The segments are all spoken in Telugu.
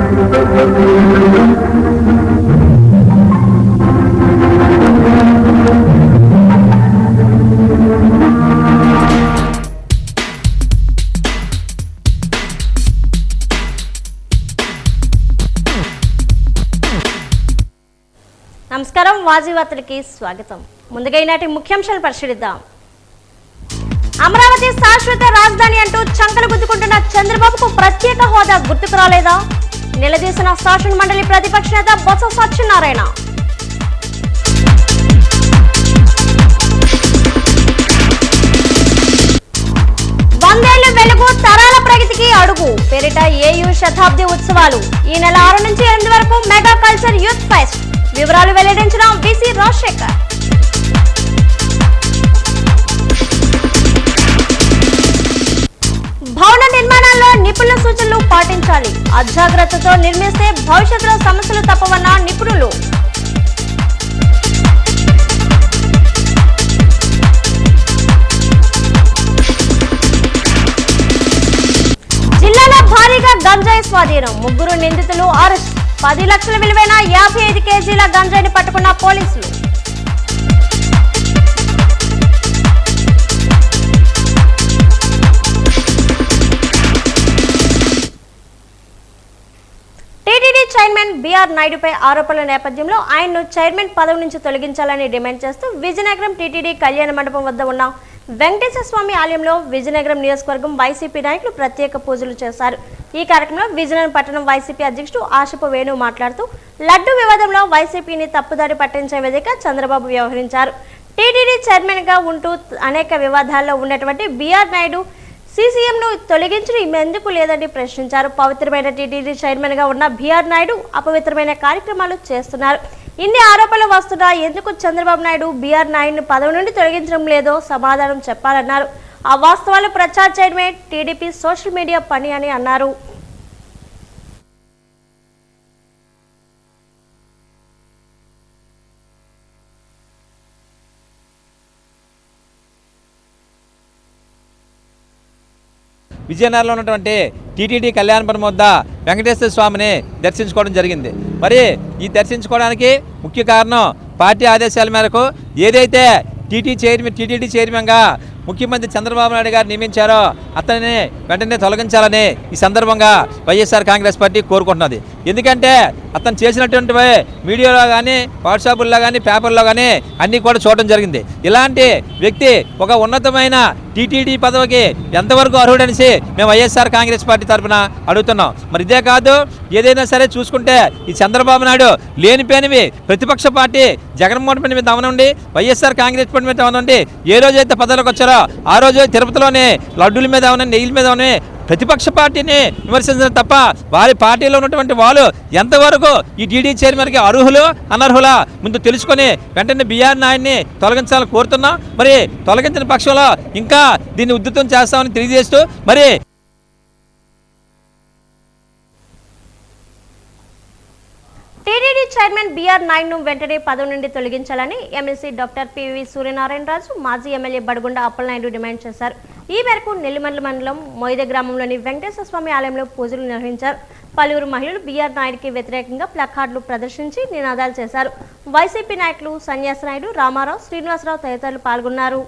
నమస్కారం, వాజీ వార్తలకి స్వాగతం. ముందుగా ఈనాటి ముఖ్యాంశాలు పరిశీలిద్దాం. అమరావతి శాశ్వత రాజధాని అంటూ చంకలు గుద్దుకుంటున్న చంద్రబాబుకు ప్రత్యేక హోదా గుర్తుకు రాలేదా? నిలదీసిన శాసన మండలి ప్రతిపక్ష నేత బొత్స సత్యనారాయణ. వందేళ్ల వెలుగు తరాల ప్రగతికి అడుగు పేరిట ఏయూ శతాబ్ది ఉత్సవాలు ఈ నెల 6 నుంచి 8 వరకు మెగా కల్చర్ యూత్ ఫెస్ట్. వివరాలు వెల్లడించిన వీసీ రాజశేఖర్. భవన నిర్మాణాల్లో నిపుణుల సూచనలు పాటించాలి. అజాగ్రత్తతో నిర్మిస్తే భవిష్యత్తులో సమస్యలు తప్పవన్న నిపుణులు. జిల్లాలో భారీగా గంజాయి స్వాధీనం. 3 నిందితులు అరెస్ట్. 10 లక్షల విలువైన 55 కేజీల గంజాయిని పట్టుకున్న పోలీసులు. టీటీడీ చైర్మన్ బీఆర్ నాయుడుపై ఆరోపణల నేపథ్యంలో ఆయన్ను చైర్మన్ పదవి నుంచి తొలగించాలని డిమాండ్ చేస్తూ విజయనగరం టీటీడీ కళ్యాణ మండపం వద్ద ఉన్న వెంకటేశ్వర స్వామి ఆలయంలో విజయనగరం నియోజకవర్గం వైసీపీ నాయకులు ప్రత్యేక పూజలు చేశారు. ఈ కార్యక్రమంలో విజయనగరం పట్టణం వైసీపీ అధ్యక్షుడు ఆశపు వేణు మాట్లాడుతూ లడ్డు వివాదంలో వైసీపీని తప్పుదారి పట్టించే విధంగా చంద్రబాబు వ్యవహరించారు. టీటీడీ చైర్మన్ గా ఉంటూ అనేక వివాదాల్లో ఉన్నటువంటి బీఆర్ నాయుడు సీసీఎంను తొలగించడం ఎందుకు లేదని ప్రశ్నించారు. పవిత్రమైన టీటీడీ చైర్మన్ గా ఉన్న బీఆర్ నాయుడు అపవిత్రమైన కార్యక్రమాలు చేస్తున్నారు. ఇన్ని ఆరోపణలు వస్తున్నా ఎందుకు చంద్రబాబు నాయుడు బీఆర్ నాయుడును పదవి నుండి తొలగించడం లేదో సమాధానం చెప్పాలన్నారు. ఆ వాస్తవాలు ప్రచారం చేయడమే టీడీపీ సోషల్ మీడియా పని అని అన్నారు. విజయనగరంలో ఉన్నటువంటి టీటీడీ కళ్యాణపురం వద్ద వెంకటేశ్వర స్వామిని దర్శించుకోవడం జరిగింది. మరి ఈ దర్శించుకోవడానికి ముఖ్య కారణం పార్టీ ఆదేశాల మేరకు ఏదైతే టీటీడీ చైర్మన్గా ముఖ్యమంత్రి చంద్రబాబు నాయుడు గారు నియమించారో అతన్ని వెంటనే తొలగించాలని ఈ సందర్భంగా వైఎస్ఆర్ కాంగ్రెస్ పార్టీ కోరుకుంటున్నది. ఎందుకంటే అతను చేసినటువంటి మీడియాలో కానీ వాట్సాప్లో కానీ పేపర్లో కానీ అన్నీ కూడా చూడడం జరిగింది. ఇలాంటి వ్యక్తి ఒక ఉన్నతమైన టీటీడీ పదవికి ఎంతవరకు అర్హుడనేసి మేము వైఎస్ఆర్ కాంగ్రెస్ పార్టీ తరఫున అడుగుతున్నాం. మరి ఇదే కాదు, ఏదైనా సరే చూసుకుంటే ఈ చంద్రబాబు నాయుడు లేనిపోయినవి ప్రతిపక్ష పార్టీ జగన్మోహన్ రెడ్డి మీద అవనండి, వైఎస్ఆర్ కాంగ్రెస్ పార్టీ మీద అవనండి, ఏ రోజైతే పదవిలోకి వచ్చారో ఆ రోజు తిరుపతిలోనే లడ్డూల మీద అవనండి, నెయ్యిల మీద అవని ప్రతిపక్ష పార్టీని విమర్శించడం తప్ప వారి పార్టీలో ఉన్నటువంటి వాళ్ళు ఎంతవరకు ఈ టీడీ చైర్మన్కి అర్హులు అనర్హులా ముందు తెలుసుకొని వెంటనే బీఆర్ నాయుడిని తొలగించాలని కోరుతున్నాం. మరి తొలగించిన పక్షంలో ఇంకా దీన్ని ఉధృతం చేస్తామని తెలియజేస్తూ మరి టీటీడీ చైర్మన్ బీఆర్ నాయుడును వెంటనే పదవి నుండి తొలగించాలని ఎమ్మెల్సీ డాక్టర్ పివి సూర్యనారాయణరాజు, మాజీ ఎమ్మెల్యే బడుగుండ అప్పలనాయుడు డిమాండ్ చేశారు. ఈ మేరకు నెల్లిమర్ల మండలం మొయిద గ్రామంలోని వెంకటేశ్వర స్వామి ఆలయంలో పూజలు నిర్వహించారు. పలువురు మహిళలు బీఆర్ నాయుడికి వ్యతిరేకంగా ప్లకార్డులు ప్రదర్శించి నినాదాలు చేశారు. వైసీపీ నాయకులు సన్యాసనాయుడు, రామారావు, శ్రీనివాసరావు తదితరులు పాల్గొన్నారు.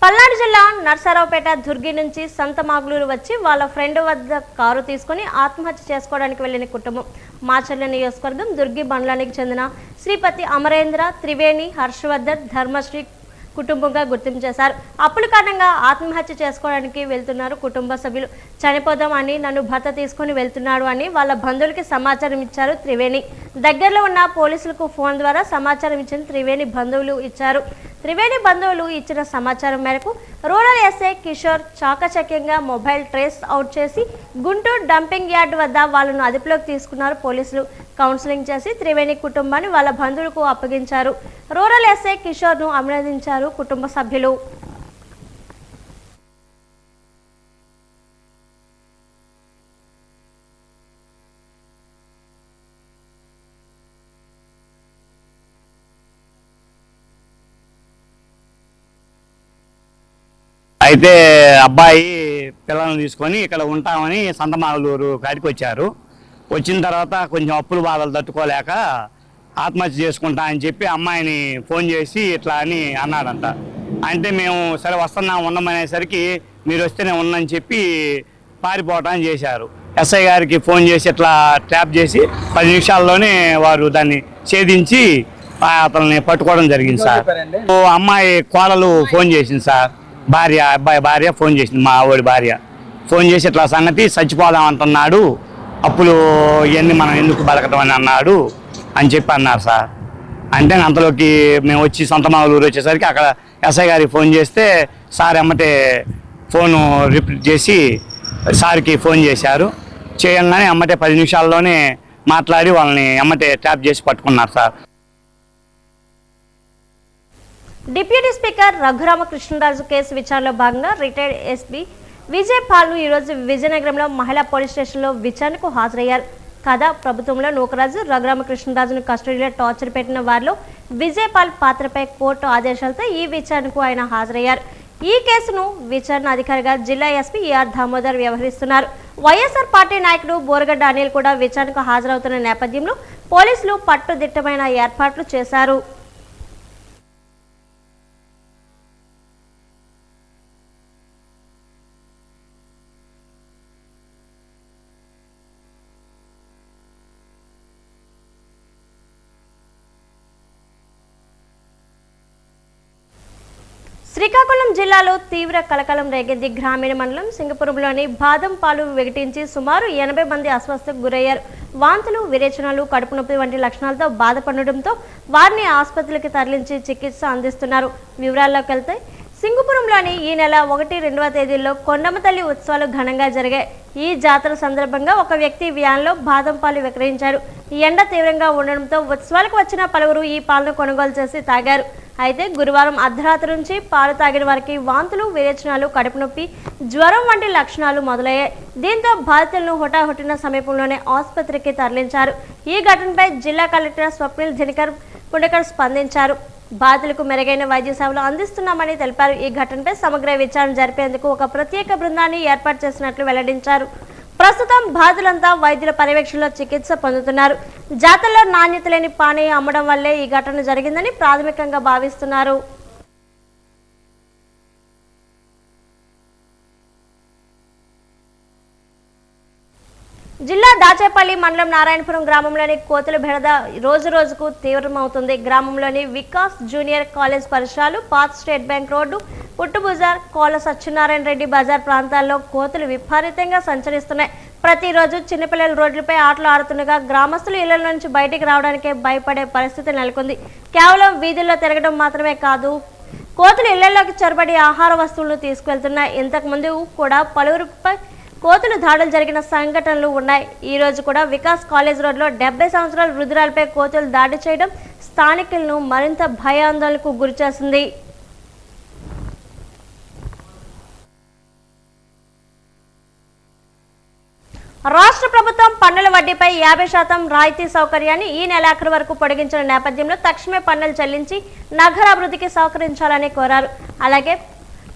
పల్నాడు జిల్లా నర్సరావుపేట దుర్గి నుంచి సంతమాగులూరు వచ్చి వాళ్ళ ఫ్రెండ్ వద్ద కారు తీసుకుని ఆత్మహత్య చేసుకోవడానికి వెళ్లిన కుటుంబం మాచర్ల నియోజకవర్గం దుర్గి మండలానికి చెందిన శ్రీపతి అమరేంద్ర, త్రివేణి, హర్షవర్ధన్, ధర్మశ్రీ కుటుంబంగా గుర్తింపు చేశారు. అప్పుల కారణంగా ఆత్మహత్య చేసుకోవడానికి వెళ్తున్నారు కుటుంబ సభ్యులు. చనిపోదాం అని నన్ను భర్త తీసుకుని వెళ్తున్నాడు అని వాళ్ళ బంధువులకి సమాచారం ఇచ్చారు త్రివేణి. దగ్గరలో ఉన్న పోలీసులకు ఫోన్ ద్వారా సమాచారం ఇచ్చిన త్రివేణి బంధువులు ఇచ్చిన సమాచారం మేరకు రూరల్ ఎస్ఐ కిషోర్ చాకచక్యంగా మొబైల్ ట్రేస్ అవుట్ చేసి గుంటూరు డంపింగ్ యార్డ్ వద్ద వాళ్ళను అదుపులోకి తీసుకున్నారు పోలీసులు. కౌన్సిలింగ్ చేసి త్రివేణి కుటుంబాన్ని వాళ్ళ బంధువులకు అప్పగించారు. రూరల్ ఎస్ఐ కిషోర్ను అభినందించారు కుటుంబ సభ్యులు. అయితే అబ్బాయి పిల్లల్ని తీసుకొని ఇక్కడ ఉంటామని సంతమాలూరు కాడికి వచ్చారు. వచ్చిన తర్వాత కొంచెం అప్పుల బాధలు తట్టుకోలేక ఆత్మహత్య చేసుకుంటా అని చెప్పి అమ్మాయిని ఫోన్ చేసి ఇట్లా అని అన్నాడంట. అంటే మేము సరే వస్తున్నాం ఉండమనేసరికి మీరు వస్తేనే ఉండని చెప్పి పారిపోవటాన్ని చేశారు. ఎస్ఐ గారికి ఫోన్ చేసి ఇట్లా ట్యాప్ చేసి 10 నిమిషాల్లోనే వారు దాన్ని ఛేదించి అతన్ని పట్టుకోవడం జరిగింది సార్. అమ్మాయి కోడలు ఫోన్ చేసింది సార్, అబ్బాయి భార్య ఫోన్ చేసింది, మా ఆవిడ భార్య ఫోన్ చేసి ఇట్లా సంగతి చచ్చిపోదాం అంటున్నాడు, అప్పులు ఇవన్నీ మనం ఎందుకు బతకటం అని అన్నాడు అని చెప్పి అన్నారు సార్. అంటే అంతలోకి మేము వచ్చి సంతమాలూరు వచ్చేసరికి అక్కడ ఎస్ఐ గారికి ఫోన్ చేస్తే సార్ ఎమ్మటే ఫోను రిపీట్ చేసి సార్కి ఫోన్ చేశారు. చేయంగానే ఎమ్మటే 10 నిమిషాల్లోనే మాట్లాడి వాళ్ళని ఎమ్మటే ట్యాప్ చేసి పట్టుకున్నారు sir. Deputy speaker Raghu Rama Krishna Raju case విచారణలో భాగంగా రిటైర్డ్ ఎస్పీ విజయ్ పాల్ ఈరోజు విజయనగరంలో మహిళా పోలీస్ స్టేషన్లో విచారణకు హాజరయ్యారు. కాగా ప్రభుత్వంలో నూకరాజు రఘురామకృష్ణరాజును కస్టడీలో టార్చర్ పెట్టిన వారిలో విజయ్ పాల్ పాత్రపై కోర్టు ఆదేశాలతో ఈ విచారణకు ఆయన హాజరయ్యారు. ఈ కేసును విచారణ అధికారిగా జిల్లా ఎస్పీ ఏఆర్ దామోదర్ వ్యవహరిస్తున్నారు. వైఎస్ఆర్ పార్టీ నాయకుడు బోరగడ్డ అనిల్ కూడా విచారణకు హాజరవుతున్న నేపథ్యంలో పోలీసులు పట్టుదిట్టమైన ఏర్పాట్లు చేశారు. శ్రీకాకుళం జిల్లాలో తీవ్ర కలకలం రేగింది. గ్రామీణ మండలం సింగపురంలోని బాదం పాలు విఘటించి సుమారు 80 మంది అస్వస్థకు గురయ్యారు. వాంతులు, విరేచనాలు, కడుపు నొప్పి వంటి లక్షణాలతో బాధపడడంతో వారిని ఆసుపత్రికి తరలించి చికిత్స అందిస్తున్నారు. వివరాల్లోకి వెళ్తే సింగపురంలోని ఈ నెల 1, 2వ తేదీల్లో కొండమ్మ తల్లి ఉత్సవాలు ఘనంగా జరిగాయి. ఈ జాతర సందర్భంగా ఒక వ్యక్తి వ్యాన్లో బాదం పాలు విక్రయించాడు. ఎండ తీవ్రంగా ఉండడంతో ఉత్సవాలకు వచ్చిన పలువురు ఈ పాలను కొనుగోలు చేసి తాగారు. అయితే గురువారం అర్ధరాత్రి నుంచి పాలు తాగిన వారికి వాంతులు, విరేచనాలు, కడుపు నొప్పి, జ్వరం వంటి లక్షణాలు మొదలయ్యాయి. దీంతో బాధితులను హుటాహుటిన సమీపంలోనే ఆసుపత్రికి తరలించారు. ఈ ఘటనపై జిల్లా కలెక్టర్ స్వప్నిల్ దినకర్ పుండకర్ స్పందించారు. బాధితులకు మెరుగైన వైద్య సేవలు అందిస్తున్నామని తెలిపారు. ఈ ఘటనపై సమగ్ర విచారణ జరిపేందుకు ఒక ప్రత్యేక బృందాన్ని ఏర్పాటు చేసినట్లు వెల్లడించారు. ప్రస్తుతం బాధితులంతా వైద్యుల పర్యవేక్షణలో చికిత్స పొందుతున్నారు. జాతరలో నాణ్యత లేని పానీయం అమ్మడం వల్లే ఈ ఘటన జరిగిందని ప్రాథమికంగా భావిస్తున్నారు. జిల్లా దాచేపల్లి మండలం నారాయణపురం గ్రామంలోని కోతుల బెడద రోజు రోజుకు తీవ్రమవుతుంది. గ్రామంలోని వికాస్ జూనియర్ కాలేజ్ పరిసరాలు, పాత స్టేట్ బ్యాంక్ రోడ్డు, పుట్టు బజార్, కోల సత్యనారాయణ రెడ్డి బజార్ ప్రాంతాల్లో కోతులు విపరీతంగా సంచరిస్తున్నాయి. ప్రతిరోజు చిన్నపిల్లలు రోడ్లపై ఆటలు ఆడుతుండగా గ్రామస్తులు ఇళ్ల నుంచి బయటికి రావడానికే భయపడే పరిస్థితి నెలకొంది. కేవలం వీధుల్లో తిరగడం మాత్రమే కాదు, కోతులు ఇళ్లలోకి చొరబడి ఆహార వస్తువులను తీసుకువెళ్తున్నాయి. ఇంతకు ముందు కూడా పలువురిపై కోతులు దాడులు జరిగిన సంఘటనలు ఉన్నాయి. ఈ రోజు కూడా వికాస్ కాలేజ్ రోడ్లో 70 సంవత్సరాల వృద్ధురాలపై కోతులు దాడి చేయడం స్థానికులను మరింత భయాందోళనకు గురిచేసింది. రాష్ట్ర ప్రభుత్వం పన్నుల వడ్డీపై 50% రాయితీ సౌకర్యాన్ని ఈ నెలాఖరు వరకు పొడిగించిన నేపథ్యంలో తక్షణమే పన్నులు చెల్లించి నగరాభివృద్ధికి సహకరించాలని కోరారు. అలాగే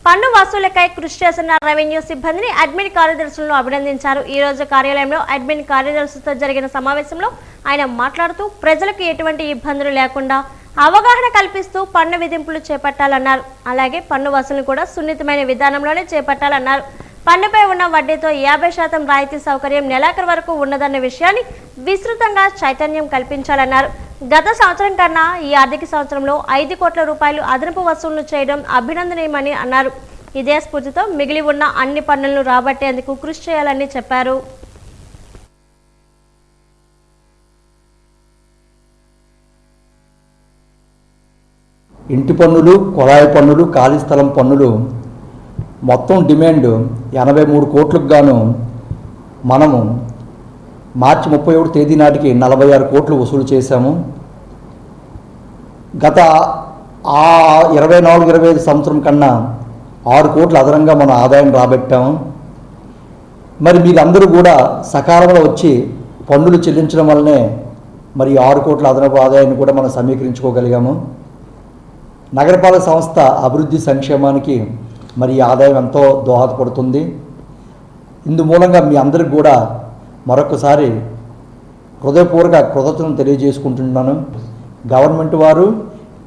పన్ను వసూలకై కృషి చేస్తున్న రెవెన్యూ సిబ్బందిని అడ్మిన్ కార్యదర్శులను అభినందించారు. ఈ రోజు కార్యాలయంలో అడ్మిన్ కార్యదర్శులతో జరిగిన సమావేశంలో ఆయన మాట్లాడుతూ ప్రజలకు ఎటువంటి ఇబ్బందులు లేకుండా అవగాహన కల్పిస్తూ పన్ను విధింపులు చేపట్టాలన్నారు. అలాగే పన్ను వసూలు కూడా సున్నితమైన విధానంలోనే చేపట్టాలన్నారు. పన్నుపై ఉన్న వడ్డీతో 50% రాయితీ సౌకర్యం నెలాఖరు వరకు ఉన్నదన్న విషయాన్ని విస్తృతంగా చైతన్యం కల్పించాలన్నారు. గత సంవత్సరం కన్నా ఈ ఆర్థిక సంవత్సరంలో 5 కోట్ల రూపాయలు అదనపు వసూళ్లు చేయడం అభినందనీయమని అన్నారు. ఇదే స్ఫూర్తితో మిగిలి ఉన్న అన్ని పన్నులను రాబట్టేందుకు కృషి చేయాలని చెప్పారు. ఇంటి పన్నులు, కొళాయి పన్నులు, ఖాళీ స్థలం పన్నులు మొత్తం డిమాండ్ 83 కోట్లకు గాను మనము మార్చి 31 తేదీ నాటికి 46 కోట్లు వసూలు చేశాము. గత 24-25 సంవత్సరం కన్నా 6 కోట్ల అదనంగా మనం ఆదాయం రాబట్టాము. మరి మీరందరూ కూడా సకాలంలో వచ్చి పన్నులు చెల్లించడం వల్లనే మరి 6 కోట్ల అదనపు ఆదాయాన్ని కూడా మనం సమీకరించుకోగలిగాము. నగరపాలక సంస్థ అభివృద్ధి సంక్షేమానికి మరి ఈ ఆదాయం ఎంతో దోహదపడుతుంది. ఇందు మూలంగా మీ అందరికి కూడా మరొకసారి హృదయపూర్వక కృతజ్ఞతలు తెలియజేసుకుంటున్నాను. గవర్నమెంట్ వారు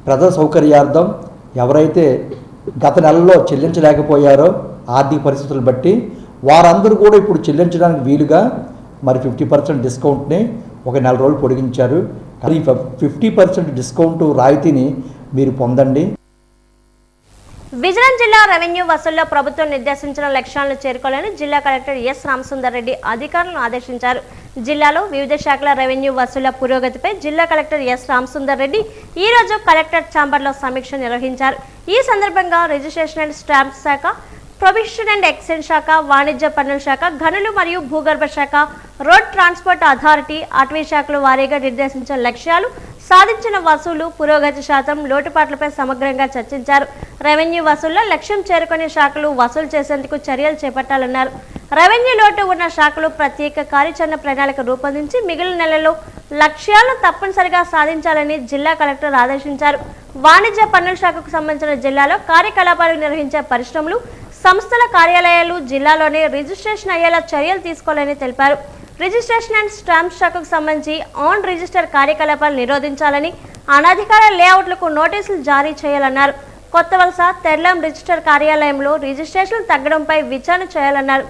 ప్రజా సౌకర్యార్థం ఎవరైతే గత నెలలో చెల్లించలేకపోయారో ఆర్థిక పరిస్థితులు బట్టి వారందరూ కూడా ఇప్పుడు చెల్లించడానికి వీలుగా మరి 50% డిస్కౌంట్ని ఒక నెల రోజులు పొడిగించారు. కానీ 50% డిస్కౌంట్ రాయితీని మీరు పొందండి. విజయనగరం జిల్లా రెవెన్యూ వసూళ్లో ప్రభుత్వం నిర్దేశించిన లక్ష్యాలను చేరుకోవాలని జిల్లా కలెక్టర్ ఎస్ రామసుందర్ రెడ్డి అధికారులను ఆదేశించారు. జిల్లాలో వివిధ శాఖల రెవెన్యూ వసూళ్ల పురోగతిపై జిల్లా కలెక్టర్ ఎస్ రామసుందర్ రెడ్డి ఈ రోజు కలెక్టర్ ఛాంబర్లో సమీక్ష నిర్వహించారు. ఈ సందర్భంగా రిజిస్ట్రేషన్ అండ్ స్టాంప్స్ శాఖ, ప్రొవిషన్ అండ్ ఎక్స్చేంజ్ శాఖ, వాణిజ్య పన్నుల శాఖ, గనులు మరియు భూగర్భ శాఖ, రోడ్ ట్రాన్స్పోర్ట్ అథారిటీ, అటవీ శాఖలు వారీగా నిర్దేశించిన లక్ష్యాలు, సాధించిన వసూలు, పురోగతి శాతం, లోటుపాట్లపై సమగ్రంగా చర్చించారు. రెవెన్యూ వసూళ్లో లక్ష్యం చేరుకునే శాఖలు వసూలు చేసేందుకు చర్యలు చేపట్టాలన్నారు. రెవెన్యూ లోటు ఉన్న శాఖలు ప్రత్యేక కార్యాచరణ ప్రణాళిక రూపొందించి మిగిలిన నెలల్లో లక్ష్యాలను తప్పనిసరిగా సాధించాలని జిల్లా కలెక్టర్ ఆదేశించారు. వాణిజ్య పన్నుల శాఖకు సంబంధించిన జిల్లాలో కార్యకలాపాలు నిర్వహించే పరిశ్రమలు, సంస్థల కార్యాలయాలు జిల్లాలోనే రిజిస్ట్రేషన్ అయ్యేలా చర్యలు తీసుకోవాలని తెలిపారు. రిజిస్ట్రేషన్ అండ్ స్టాంప్ శాఖకు సంబంధించి ఆన్ రిజిస్టర్ కార్యకలాపాలు నిరోధించాలని, అనధికార లేఅవుట్లకు నోటీసులు జారీ చేయాలన్నారు. కొత్త వలస, తెర్లం రిజిస్టర్ కార్యాలయంలో రిజిస్ట్రేషన్లు తగ్గడంపై విచారణ చేయాలన్నారు.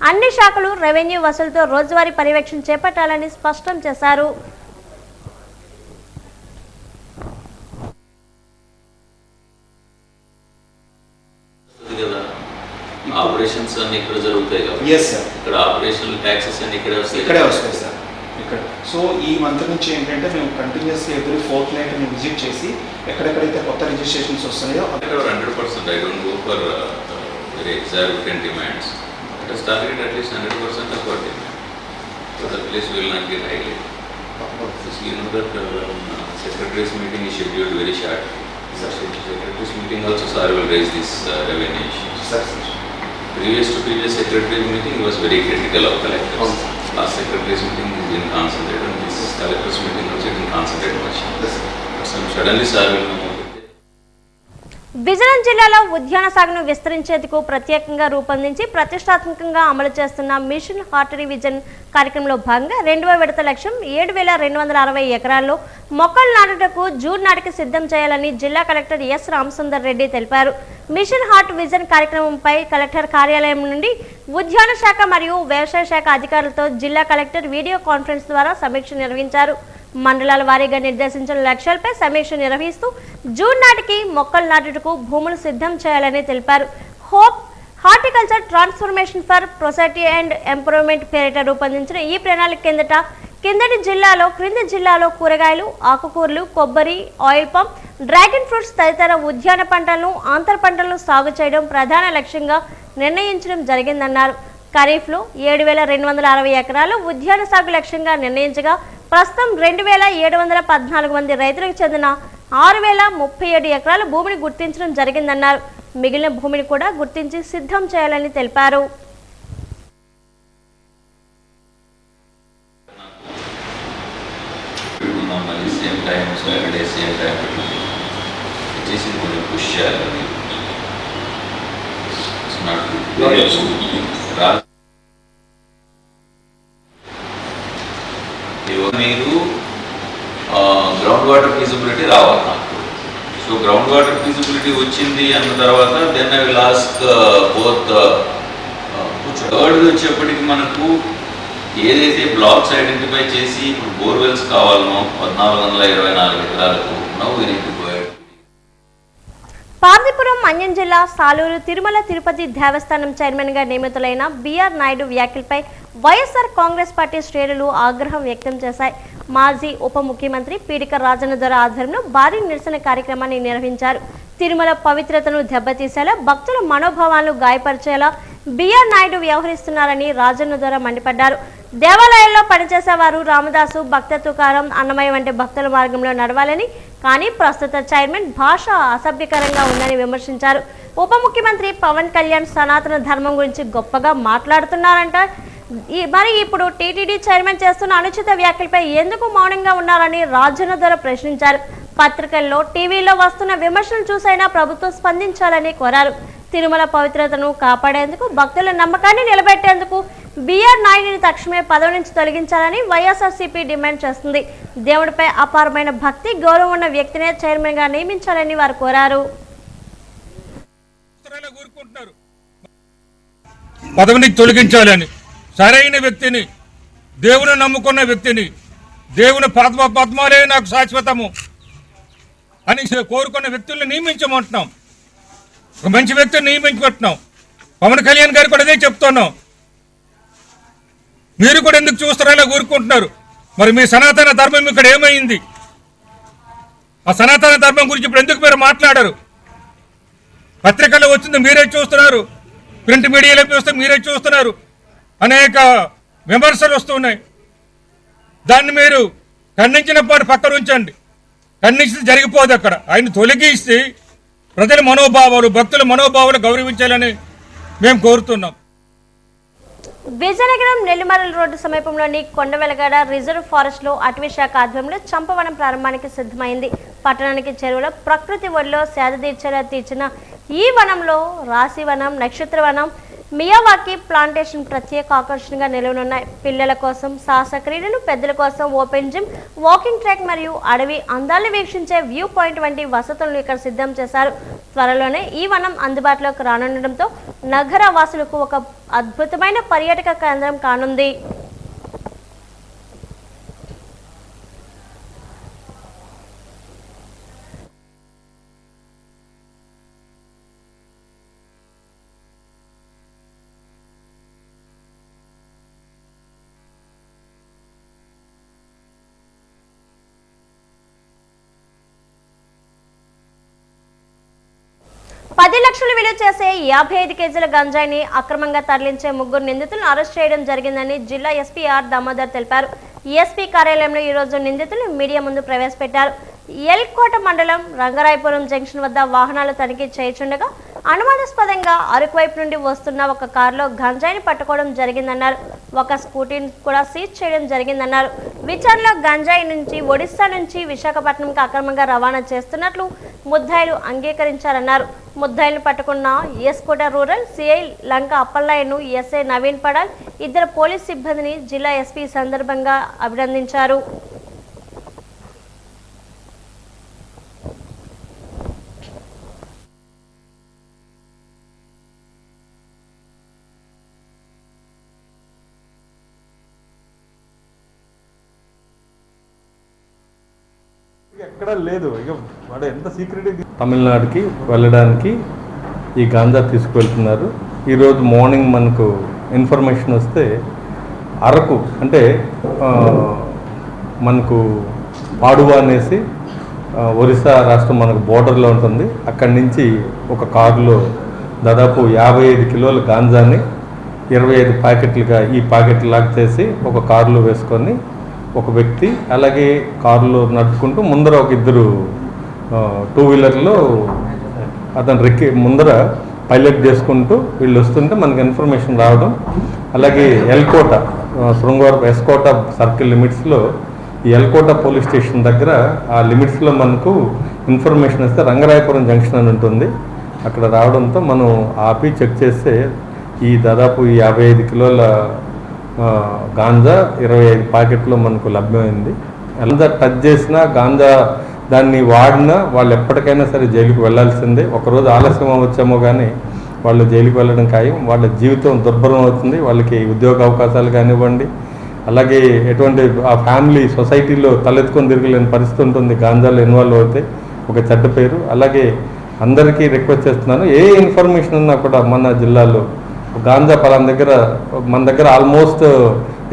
అన్ని శాఖలు రెవెన్యూ వసూలుతో రోజువారీ పర్యవేక్షణ చేపట్టాలని స్పష్టం చేశారు. ఆపరేషన్స్ అన్ని ఇక్కడ జరుగుతాయి కదా? Yes sir. ఇక్కడ ఆపరేషనల్ ట్యాక్సెస్ అన్ని ఇక్కడే వస్తాయి సార్. ఇక్కడ సో ఈ మంత్ నుంచి ఏంటంటే మేము కంటిన్యూస్గా ఎవ్రీ ఫోర్త్ నైట్ మేము విజిట్ చేసి ఎక్కడెక్కడైతే కొత్త రిజిస్ట్రేషన్స్ వస్తున్నాయో 100%. I don't go for very exorbitant demands. Let us target at least 100% of our demand. So the place will not get highly. You know that secretary's meeting is scheduled very short. Secretary's meeting also sir will raise this revenue issues. Sir. Previous secretary's meeting was very critical of collectors. Last secretary's meeting didn't concentrate, and this collector's meeting also didn't concentrate much. Yes. But suddenly sir will come out. Vizianagaram జిల్లాలో ఉద్యాన సాగును విస్తరించేందుకు ప్రత్యేకంగా రూపొందించి ప్రతిష్టాత్మకంగా అమలు చేస్తున్న మిషన్ హార్ట్ విజన్ కార్యక్రమంలో భాగంగా 2వ విడత లక్ష్యం 7,260 ఎకరాల్లో మొక్కలు నాటుటకు జూన్ నాటికి సిద్ధం చేయాలని జిల్లా కలెక్టర్ ఎస్ రామసుందర్ రెడ్డి తెలిపారు. మిషన్ హార్ట్ విజన్ కార్యక్రమంపై కలెక్టర్ కార్యాలయం నుండి ఉద్యాన శాఖ మరియు వ్యవసాయ శాఖ అధికారులతో జిల్లా కలెక్టర్ వీడియో కాన్ఫరెన్స్ ద్వారా సమీక్ష నిర్వహించారు. మండలాల వారీగా నిర్దేశించిన లక్ష్యాలపై సమీక్ష నిర్వహిస్తూ జూన్ నాటికి మొక్కలు నాటుటకు భూములు సిద్ధం చేయాలని తెలిపారు. Hope horticulture transformation for prosperity and improvement పేరిట రూపొందించిన ఈ ప్రణాళిక క్రింది జిల్లాలో కూరగాయలు, ఆకుకూరలు, కొబ్బరి, ఆయిల్ పామ్, డ్రాగన్ ఫ్రూట్స్ తదితర ఉద్యాన పంటలను, అంతర పంటలను సాగు చేయడం ప్రధాన లక్ష్యంగా నిర్ణయించడం జరిగిందన్నారు. ఖరీఫ్లో 7,260 ఎకరాలు ఉద్యాన సాగు లక్ష్యంగా నిర్ణయించగా ప్రస్తుతం 2,714 మంది రైతులకు చెందిన 6,037 ఎకరాల భూమిని గుర్తించడం జరిగిందన్నారు. మిగిలిన భూమిని కూడా గుర్తించి సిద్ధం చేయాలని తెలిపారు. మీరు గ్రౌండ్ వాటర్ ఫీజిబిలిటీ రావాలి నాకు. సో గ్రౌండ్ వాటర్ ఫీజిబిలిటీ వచ్చింది అన్న తర్వాత then I will ask both. Third వచ్చేప్పటికి మనకు ఏదైతే బ్లాక్స్ ఐడెంటిఫై చేసి ఇప్పుడు బోర్వెల్స్ కావాలనో 1,424 ఎకరాలకు now we need to go ahead. Parvathipuram Manyam జిల్లా సాలూరు తిరుమల తిరుపతి దేవస్థానం చైర్మన్గా నియమితులైన బిఆర్ నాయుడు వ్యాఖ్యలపై వైఎస్ఆర్ కాంగ్రెస్ పార్టీ శ్రేణులు ఆగ్రహం వ్యక్తం చేశాయి. మాజీ ఉప ముఖ్యమంత్రి పీడిక రాజన్న దొర ఆధ్వర్యంలో భారీ నిరసన కార్యక్రమాన్ని నిర్వహించారు. తిరుమల పవిత్రతను దెబ్బతీసేలా, భక్తుల మనోభావాలను గాయపరిచేలా బిఆర్ నాయుడు వ్యవహరిస్తున్నారని రాజన్న దొర మండిపడ్డారు. దేవాలయాల్లో పనిచేసేవారు రామదాసు, భక్త తుకారం, అన్నమయ్య వంటి భక్తుల మార్గంలో నడవాలని, కానీ ప్రస్తుత చైర్మన్ భాష అసభ్యకరంగా ఉందని విమర్శించారు. ఉప ముఖ్యమంత్రి పవన్ కళ్యాణ్ సనాతన ధర్మం గురించి గొప్పగా మాట్లాడుతున్నారంట. మరి ఇప్పుడు టీటీడీ చైర్మన్ చేస్తున్న అనుచిత వ్యాఖ్యలపై ఎందుకు మౌనంగా ఉన్నారని రాజన్న దొర ప్రశ్నించారు. పత్రికల్లో, టీవీలో వస్తున్న విమర్శలు చూసైనా ప్రభుత్వం స్పందించాలని కోరారు. తిరుమల పవిత్రతను కాపాడేందుకు భక్తుల నమ్మకాన్ని నిలబెట్టేందుకు బిఆర్ నాయుడిని తక్షణమే పదవి నుంచి తొలగించాలని వైఎస్ఆర్సీపీ డిమాండ్ చేస్తుంది. దేవుడిపై అపారమైన భక్తి గౌరవం ఉన్న వ్యక్తినే చైర్మన్ గా నియమించాలని వారు కోరారు. పదవిని తొలగించాలని, సరైన వ్యక్తిని, దేవుని నమ్ముకున్న వ్యక్తిని, దేవుని పద్మాలే నాకు శాశ్వతము అని కోరుకున్న వ్యక్తుల్ని నియమించమంటున్నాం. ఒక మంచి వ్యక్తిని నియమించుకుంటున్నాం. పవన్ కళ్యాణ్ గారు కూడా అదే చెప్తున్నాం. మీరు కూడా ఎందుకు చూస్తారో కోరుకుంటున్నారు. మరి మీ సనాతన ధర్మం ఇక్కడ ఏమైంది? ఆ సనాతన ధర్మం గురించి ఇప్పుడు ఎందుకు మీరు మాట్లాడరు? పత్రికల్లో వచ్చింది మీరే చూస్తున్నారు, ప్రింట్ మీడియాలో చూస్తే మీరే చూస్తున్నారు. అనేక విమర్శలు వస్తున్నాయి. దాన్ని మీరు ఖండించిన పాటు పక్కన ఉంచండి. ఖండించి జరిగిపోదు. అక్కడ ఆయన తొలగిస్తే ప్రజల మనోభావాలు, భక్తుల మనోభావాలు గౌరవించాలని మేము కోరుతున్నాం. విజయనగరం నెల్లిమర్ల రోడ్డు సమీపంలోని కొండవెలగడ రిజర్వ్ ఫారెస్ట్ లో అటవీ శాఖ ఆధ్వర్యంలో చంపవనం ప్రారంభానికి సిద్ధమైంది. పట్టణానికి చెరువులో ప్రకృతి ఒడిలో సేద తీర్చిన ఈ వనంలో రాశివనం, నక్షత్రవనం, మియావాకి ప్లాంటేషన్ ప్రత్యేక ఆకర్షణగా నిలవనున్నాయి. పిల్లల కోసం సాహస క్రీడలు, పెద్దల కోసం ఓపెన్ జిమ్, వాకింగ్ ట్రాక్ మరియు అడవి అందాలను వీక్షించే వ్యూ పాయింట్ వంటి వసతులను ఇక్కడ సిద్ధం చేశారు. త్వరలోనే ఈ వనం అందుబాటులోకి రానుండడంతో నగర వాసులకు ఒక అద్భుతమైన పర్యాటక కేంద్రం కానుంది. $10 లక్షలు విలువ చేసే 55 కేజీల గంజాయిని అక్రమంగా తరలించే 3 నిందితులను అరెస్ట్ చేయడం జరిగిందని జిల్లా ఎస్పీ ఆర్ దామోదర్ తెలిపారు. ఎస్పీ కార్యాలయంలో ఈ రోజు నిందితులు మీడియా ముందు ప్రవేశపెట్టారు. ఎల్కోట మండలం రంగరాయపురం జంక్షన్ వద్ద వాహనాలు తనిఖీ చేయుచుండగా అనుమానాస్పదంగా అరకు వైపు నుండి వస్తున్న ఒక కారులో గంజాయిని పట్టుకోవడం జరిగిందన్నారు. ఒక స్కూటీని కూడా సీజ్ చేయడం జరిగిందన్నారు. విచారణలో గంజాయి నుంచి ఒడిశా నుంచి విశాఖపట్నంకి అక్రమంగా రవాణా చేస్తున్నట్లు ముద్దాయిలు అంగీకరించారన్నారు. ముద్దాయిలను పట్టుకున్న ఎస్కోట రూరల్ సిఐ లంక అప్పలయ్యను ఎస్ఐ నవీన్ పడాల్, 2 పోలీస్ సిబ్బందిని జిల్లా ఎస్పీ సందర్భంగా అభినందించారు. ఎక్కడ లేదు. ఇక వాడు ఎంత సీక్రెట్. తమిళనాడుకి వెళ్ళడానికి ఈ గాంజా తీసుకువెళ్తున్నారు. ఈరోజు మార్నింగ్ మనకు ఇన్ఫర్మేషన్ వస్తే అరకు అంటే మనకు పాడువా అనేసి ఒరిస్సా రాష్ట్రం మనకు బోర్డర్లో ఉంటుంది. అక్కడి నుంచి ఒక కారులో దాదాపు 55 కిలోల గాంజాని 25 ప్యాకెట్లుగా ఈ ప్యాకెట్లు లాక్ చేసి ఒక కారులో వేసుకొని ఒక వ్యక్తి, అలాగే కారులో నడుపుకుంటూ ముందర ఒక 2 టూ వీలర్లో అతను ముందర పైలట్ చేసుకుంటూ వీళ్ళు వస్తుంటే మనకు ఇన్ఫర్మేషన్ రావడం. అలాగే ఎల్కోట శృంగవరపు ఎస్కోట సర్కిల్ లిమిట్స్లో ఈ ఎల్కోట పోలీస్ స్టేషన్ దగ్గర ఆ లిమిట్స్లో మనకు ఇన్ఫర్మేషన్ వస్తే రంగరాయపురం జంక్షన్ అని ఉంటుంది. అక్కడ రావడంతో మనం ఆపి చెక్ చేస్తే ఈ దాదాపు 55 కిలోల గాంజా 25 ప్యాకెట్లో మనకు లభ్యమైంది. గాంజా టచ్ చేసినా, గాంజా దాన్ని వాడినా వాళ్ళు ఎప్పటికైనా సరే జైలుకి వెళ్ళాల్సిందే. ఒకరోజు ఆలస్యం అవ్వచ్చేమో కానీ వాళ్ళు జైలుకి వెళ్ళడం ఖాయం. వాళ్ళ జీవితం దుర్భరం అవుతుంది. వాళ్ళకి ఉద్యోగ అవకాశాలు కానివ్వండి, అలాగే ఎటువంటి ఆ ఫ్యామిలీ సొసైటీలో తలెత్తుకొని తిరగలేని పరిస్థితి ఉంటుంది గాంజాలో ఇన్వాల్వ్ అవుతే. ఒక చెడ్డ పేరు. అలాగే అందరికీ రిక్వెస్ట్ చేస్తున్నాను, ఏ ఇన్ఫర్మేషన్ ఉన్నా కూడా మన జిల్లాలో గాంజా మన దగ్గర ఆల్మోస్ట్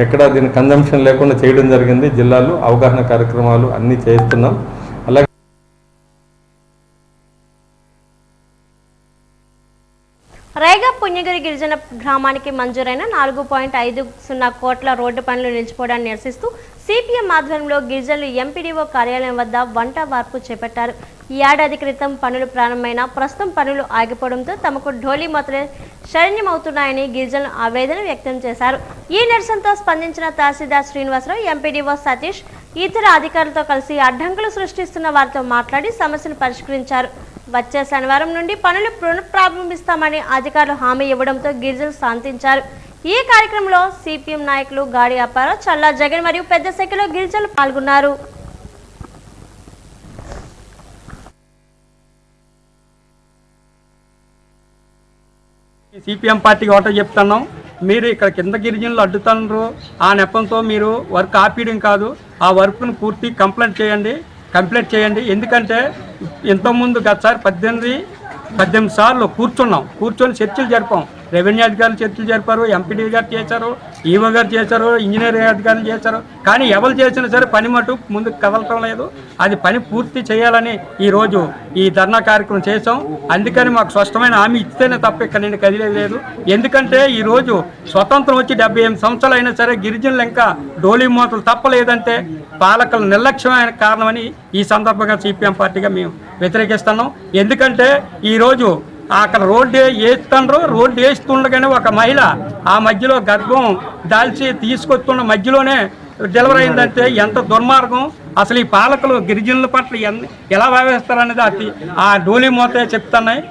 ఎక్కడ దీని కన్జంప్షన్ లేకుండా చేయడం జరిగింది. జిల్లాలో అవగాహన కార్యక్రమాలు అన్నీ చేస్తున్నాం. అలాగే రైగా పుణ్యగిరి గిరిజన గ్రామానికి మంజూరైన 4.50 కోట్ల రోడ్డు పనులు నిలిచిపోవడాన్ని నిరసిస్తూ సిపిఎం ఆధ్వర్యంలో గిరిజనులు ఎంపీడీఓ కార్యాలయం వద్ద వంట వార్పు చేపట్టారు. ఏడాది క్రితం పనులు ప్రారంభమైన ప్రస్తుతం పనులు ఆగిపోవడంతో తమకు ఢోలీ మొదలై శరణ్యమవుతున్నాయని గిరిజనులు ఆవేదన వ్యక్తం చేశారు. ఈ నిరసనతో స్పందించిన తహసీల్దార్ శ్రీనివాసరావు, ఎంపీడీఓ సతీష్ ఇతర అధికారులతో కలిసి అడ్డంకులు సృష్టిస్తున్న వారితో మాట్లాడి సమస్యను పరిష్కరించారు. వచ్చే శనివారం నుండి పనులు పునఃప్రారంభిస్తామని అధికారులు హామీ ఇవ్వడంతో గిరిజనులు శాంతించారు. ఈ కార్యక్రమంలో సిపిఎం నాయకులు గాడి అప్పారావు, చల్లా జగన్ మరియు పెద్ద సంఖ్యలో గిరిజనులు పాల్గొన్నారు. సిపిఎం పార్టీకి ఒకటే చెప్తున్నాం, మీరు ఇక్కడ కింద గిరిజనులు అడ్డుతున్నారు. ఆ నెపంతో మీరు వర్క్ ఆపేయడం కాదు, ఆ వర్క్ను పూర్తి కంప్లీట్ చేయండి. ఎందుకంటే ఇంతకుముందు గతసారి 18 సార్లు కూర్చొని చర్చలు జరిపాం. రెవెన్యూ అధికారులు చర్చలు జరిపారు, ఎంపీడీ గారు చేశారు, ఈవో గారు చేశారు, ఇంజనీరింగ్ అధికారులు చేశారు. కానీ ఎవరు చేసినా సరే పని మటు ముందుకు కదలటం లేదు. అది పని పూర్తి చేయాలని ఈరోజు ఈ ధర్నా కార్యక్రమం చేసాం. అందుకని మాకు స్పష్టమైన హామీ ఇస్తేనే తప్ప ఇక్కడ నేను కదిలేదు. ఎందుకంటే ఈరోజు స్వతంత్రం వచ్చి 78 సంవత్సరాలు అయినా సరే గిరిజనులు ఇంకా డోలీ మూతలు తప్పలేదంటే పాలకుల నిర్లక్ష్యమైన కారణమని ఈ సందర్భంగా సిపిఎం పార్టీగా మేము వ్యతిరేకిస్తున్నాం. ఎందుకంటే ఈరోజు అక్కడ రోడ్డు వేస్తుండగానే ఒక మహిళ ఆ మధ్యలో గర్భం దాల్చి తీసుకొస్తున్న మధ్యలోనే డెలివరీ అయిందంటే ఎంత దుర్మార్గం. అసలు ఈ పాలకులు గిరిజనుల పట్ల ఎలా వ్యవహరిస్తారనేది ఆ డోలీ మోతే చెప్తున్నాయి.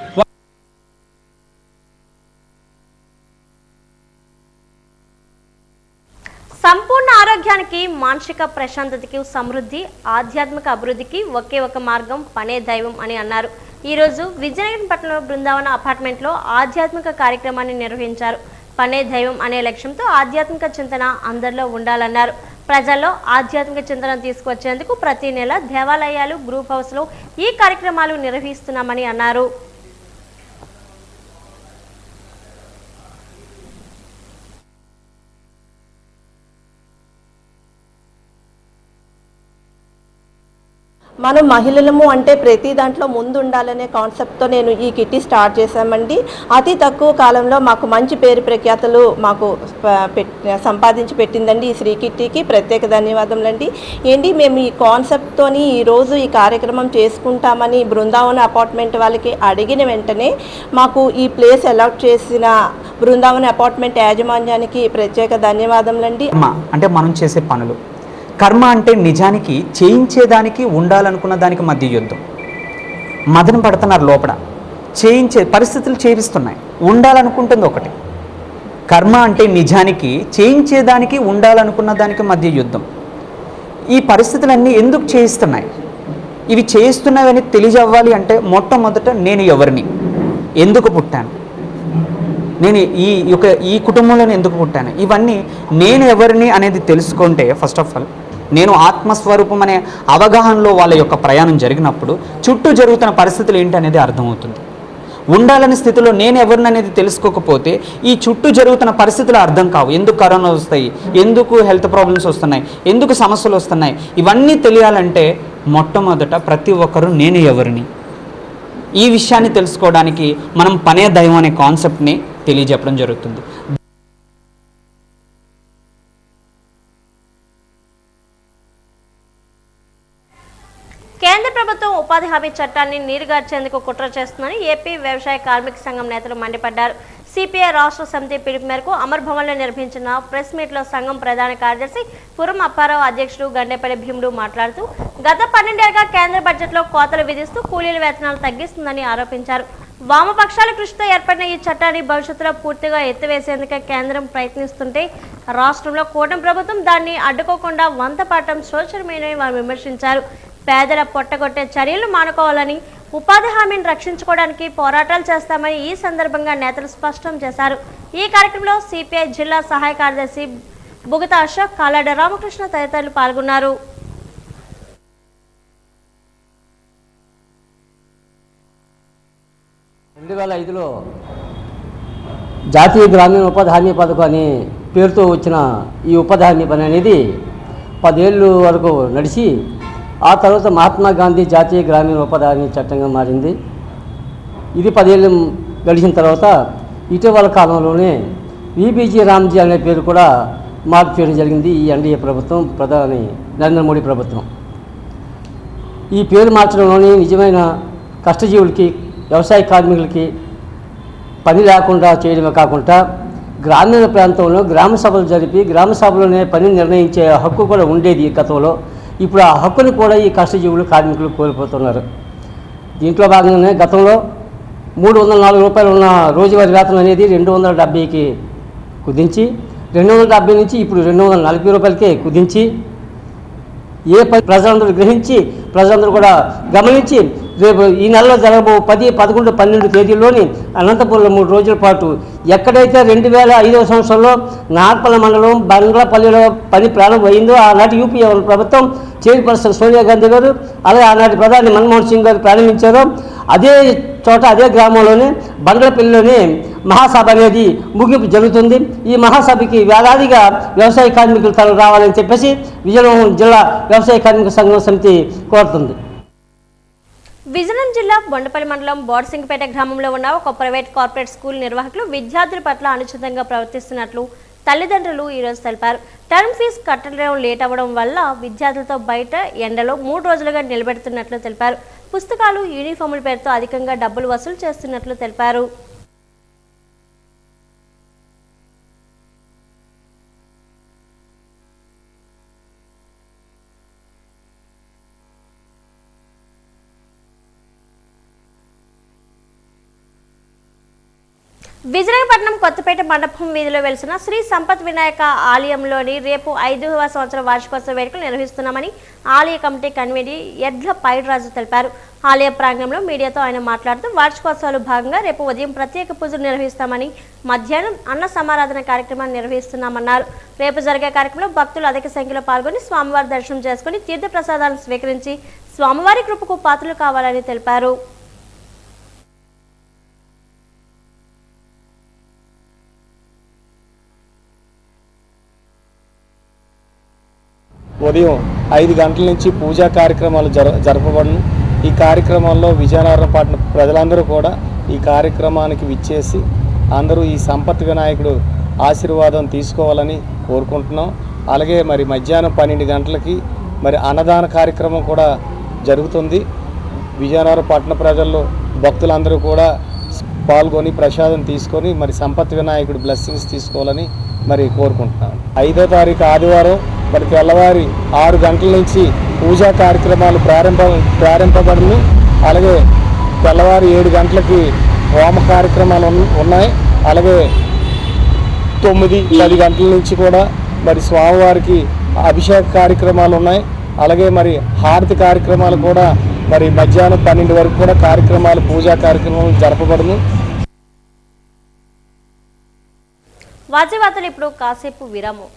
సంపూర్ణ ఆరోగ్యానికి, మానసిక ప్రశాంతతకి, సమృద్ధి, ఆధ్యాత్మిక అభివృద్ధికి ఒకే ఒక మార్గం పనే దైవం అని అన్నారు. ఈరోజు విజయనగరం పట్టణంలో బృందావన అపార్ట్మెంట్లో ఆధ్యాత్మిక కార్యక్రమాన్ని నిర్వహించారు. పనే దైవం అనే లక్ష్యంతో ఆధ్యాత్మిక చింతన అందరిలో ఉండాలన్నారు. ప్రజల్లో ఆధ్యాత్మిక చింతన తీసుకొచ్చేందుకు ప్రతి నెల దేవాలయాలు, గ్రూప్ హౌస్లో ఈ కార్యక్రమాలు నిర్వహిస్తున్నామని అన్నారు. మనం మహిళలము అంటే ప్రతి దాంట్లో ముందు ఉండాలనే కాన్సెప్ట్తో నేను ఈ కిట్టి స్టార్ట్ చేశామండి. అతి తక్కువ కాలంలో మాకు మంచి పేరు ప్రఖ్యాతలు మాకు సంపాదించి పెట్టిందండి ఈ శ్రీ కిట్టికి ప్రత్యేక ధన్యవాదములండి. ఏంటి మేము ఈ కాన్సెప్ట్తోని ఈరోజు ఈ కార్యక్రమం చేసుకుంటామని బృందావన అపార్ట్మెంట్ వాళ్ళకి అడిగిన వెంటనే మాకు ఈ ప్లేస్ అలాట్ చేసిన బృందావన అపార్ట్మెంట్ యాజమాన్యానికి ప్రత్యేక ధన్యవాదములండి. అంటే మనం చేసే పనులు కర్మ అంటే నిజానికి చేయించేదానికి ఉండాలనుకున్న దానికి మధ్య యుద్ధం. మదన పడుతున్నారు లోపల, చేయించే పరిస్థితులు చేయిస్తున్నాయి, ఉండాలనుకుంటుంది ఒకటి. కర్మ అంటే నిజానికి చేయించేదానికి ఉండాలనుకున్న దానికి మధ్య యుద్ధం. ఈ పరిస్థితులన్నీ ఎందుకు చేయిస్తున్నాయి? ఇవి చేయిస్తున్నాయని తెలియజవ్వాలి అంటే మొట్టమొదట నేను ఎవరిని, ఎందుకు పుట్టాను, నేను ఈ కుటుంబంలోనే ఎందుకు పుట్టాను, ఇవన్నీ నేను ఎవరిని అనేది తెలుసుకుంటే ఫస్ట్ ఆఫ్ ఆల్ నేను ఆత్మస్వరూపం అనే అవగాహనలో వాళ్ళ యొక్క ప్రయాణం జరిగినప్పుడు చుట్టూ జరుగుతున్న పరిస్థితులు ఏంటి అనేది అర్థమవుతుంది. ఉండాలని స్థితిలో నేను ఎవరిని అనేది తెలుసుకోకపోతే ఈ చుట్టూ జరుగుతున్న పరిస్థితులు అర్థం కావు. ఎందుకు కరోనా వస్తాయి, ఎందుకు హెల్త్ ప్రాబ్లమ్స్ వస్తున్నాయి, ఎందుకు సమస్యలు వస్తున్నాయి, ఇవన్నీ తెలియాలంటే మొట్టమొదట ప్రతి ఒక్కరూ నేను ఎవరిని, ఈ విషయాన్ని తెలుసుకోవడానికి మనం పనే దైవం అనే కాన్సెప్ట్ని తెలియజెప్పడం జరుగుతుంది. కేంద్ర ప్రభుత్వం ఉపాధి హామీ చట్టాన్ని నీరుగార్చేందుకు కుట్ర చేస్తుందని ఏపీ వ్యవసాయ కార్మిక సంఘం నేతలు మండిపడ్డారు. సిపిఐ రాష్ట్ర సమితి పిలుపు మేరకు అమర్ భవన్లో నిర్వహించిన ప్రెస్ మీట్లో సంఘం ప్రధాన కార్యదర్శి పురం అప్పారావు, అధ్యక్షుడు గండేపల్లి భీముడు మాట్లాడుతూ గత 12 ఏళ్లుగా కేంద్ర బడ్జెట్లో కోతలు విధిస్తూ కూలీల వేతనాలు తగ్గిస్తుందని ఆరోపించారు. వామపక్షాల కృషితో ఏర్పడిన ఈ చట్టాన్ని భవిష్యత్తులో పూర్తిగా ఎత్తివేసేందుకే కేంద్రం ప్రయత్నిస్తుంటే రాష్ట్రంలో కూటమి ప్రభుత్వం దాన్ని అడ్డుకోకుండా వంతపాఠం శోచనీయమని వారు విమర్శించారు. పేదల పొట్టగొట్టే చర్యలు మానుకోవాలని, ఉపాధి హామీని రక్షించుకోవడానికి పోరాటాలు చేస్తామని ఈ సందర్భంగా నేతలు స్పష్టం చేశారు. ఈ కార్యక్రమంలో సిపిఐ జిల్లా సహాయ కార్యదర్శి బుగత అశోక్, కాలాడ రామకృష్ణ తదితరులు పాల్గొన్నారు. జాతీయ గ్రామీణ ఉపాధి హామీ పథకం అనే పేరుతో వచ్చిన ఈ ఉపాధి హామీ పని అనేది 10 ఏళ్ళు వరకు నడిచి ఆ తర్వాత మహాత్మా గాంధీ జాతీయ గ్రామీణ ఉపాధి హామీ చట్టంగా మారింది. ఇది 10 ఏళ్ళు గడిచిన తర్వాత ఇటీవల కాలంలోనే విబీజీ రామ్జీ అనే పేరు కూడా మార్పు చేయడం జరిగింది ఈ ఎన్డీఏ ప్రభుత్వం, ప్రధాని నరేంద్ర మోడీ ప్రభుత్వం. ఈ పేరు మార్చడంలోని నిజమైన కష్టజీవులకి, వ్యవసాయ కార్మికులకి పని లేకుండా చేయడమే కాకుండా గ్రామీణ ప్రాంతంలో గ్రామ సభలు జరిపి గ్రామ సభలోనే పని నిర్ణయించే హక్కు కూడా ఉండేది గతంలో. ఇప్పుడు ఆ హక్కును కూడా ఈ కష్టజీవులు, కార్మికులు కోల్పోతున్నారు. దీంట్లో భాగంగానే గతంలో 304 రూపాయలు ఉన్న రోజువారీ వేతనం అనేది 270కి కుదించి 270 నుంచి ఇప్పుడు 240 రూపాయలకే కుదించి ప్రజలందరూ గ్రహించి ప్రజలందరూ కూడా గమనించి రేపు ఈ నెలలో జరగబో 10, 11, 12 తేదీల్లోని అనంతపురంలో 3 రోజుల పాటు ఎక్కడైతే 2005వ సంవత్సరంలో నార్పల మండలం బంగ్లాపల్లిలో పని ప్రారంభమైందో ఆనాటి యూపీ ప్రభుత్వం చైర్పర్సన్ సోనియా గాంధీ గారు అలాగే ఆనాటి ప్రధాని మన్మోహన్ సింగ్ గారు ప్రారంభించారో అదే చోట అదే గ్రామంలోనే బంగ్లాపల్లిలోనే మహాసభ అనేది ముగింపు జరుగుతుంది. ఈ మహాసభకి వేలాదిగా వ్యవసాయ కార్మికులు తరలి రావాలని చెప్పేసి విజయనగరం జిల్లా వ్యవసాయ కార్మిక సంఘం సమితి కోరుతుంది. విజయనగరం జిల్లా బొండపల్లి మండలం బోర్సింగపేట గ్రామంలో ఉన్న ఒక ప్రైవేట్ కార్పొరేట్ స్కూల్ నిర్వాహకులు విద్యార్థుల పట్ల అనుచితంగా ప్రవర్తిస్తున్నట్లు తల్లిదండ్రులు ఈరోజు తెలిపారు. టర్మ్ ఫీజు కట్టడం లేట్ అవ్వడం వల్ల విద్యార్థులతో బయట ఎండలో 3 రోజులుగా నిలబెడుతున్నట్లు తెలిపారు. పుస్తకాలు, యూనిఫాముల పేరుతో అధికంగా డబ్బులు వసూలు చేస్తున్నట్లు తెలిపారు. విజయనగరం కొత్తపేట మండపం వీధిలో వెలిసిన శ్రీ సంపత్ వినాయక ఆలయంలోని రేపు 5వ సంవత్సర వార్షికోత్సవ వేడుకలు నిర్వహిస్తున్నామని ఆలయ కమిటీ కన్వీనర్ ఎడ్ల పైడిరాజు తెలిపారు. ఆలయ ప్రాంగణంలో మీడియాతో ఆయన మాట్లాడుతూ వార్షికోత్సవాలు భాగంగా రేపు ఉదయం ప్రత్యేక పూజలు నిర్వహిస్తామని, మధ్యాహ్నం అన్న సమారాధన కార్యక్రమాన్ని నిర్వహిస్తున్నామన్నారు. రేపు జరిగే కార్యక్రమంలో భక్తులు అధిక సంఖ్యలో పాల్గొని స్వామివారి దర్శనం చేసుకుని తీర్థ ప్రసాదాలను స్వీకరించి స్వామివారి కృపకు పాత్రలు కావాలని తెలిపారు. ఉదయం 5 గంటల నుంచి పూజా కార్యక్రమాలు జరపబడును. ఈ కార్యక్రమంలో విజయనగరం పట్టణ ప్రజలందరూ కూడా ఈ కార్యక్రమానికి విచ్చేసి అందరూ ఈ సంపత్ వినాయకుడు ఆశీర్వాదం తీసుకోవాలని కోరుకుంటున్నాం. అలాగే మరి మధ్యాహ్నం 12 గంటలకి మరి అన్నదాన కార్యక్రమం కూడా జరుగుతుంది. విజయనగరం పట్టణ ప్రజల్లో భక్తులందరూ కూడా పాల్గొని ప్రసాదం తీసుకొని మరి సంపత్ వినాయకుడు బ్లెస్సింగ్స్ తీసుకోవాలని మరి కోరుకుంటున్నాం. 5వ తారీఖు ఆదివారం మరి తెల్లవారి 6 గంటల నుంచి పూజా కార్యక్రమాలు ప్రారంభపడను. అలాగే తెల్లవారి 7 గంటలకి హోమ కార్యక్రమాలు ఉన్నాయి. అలాగే 9, 10 గంటల నుంచి కూడా మరి స్వామివారికి అభిషేక కార్యక్రమాలు ఉన్నాయి. అలాగే మరి హారతి కార్యక్రమాలు కూడా మరి మధ్యాహ్నం 12 వరకు కూడా కార్యక్రమాలు పూజా కార్యక్రమాలు జరపబడును. వార్తలు ఇప్పుడు కాసేపు విరామం.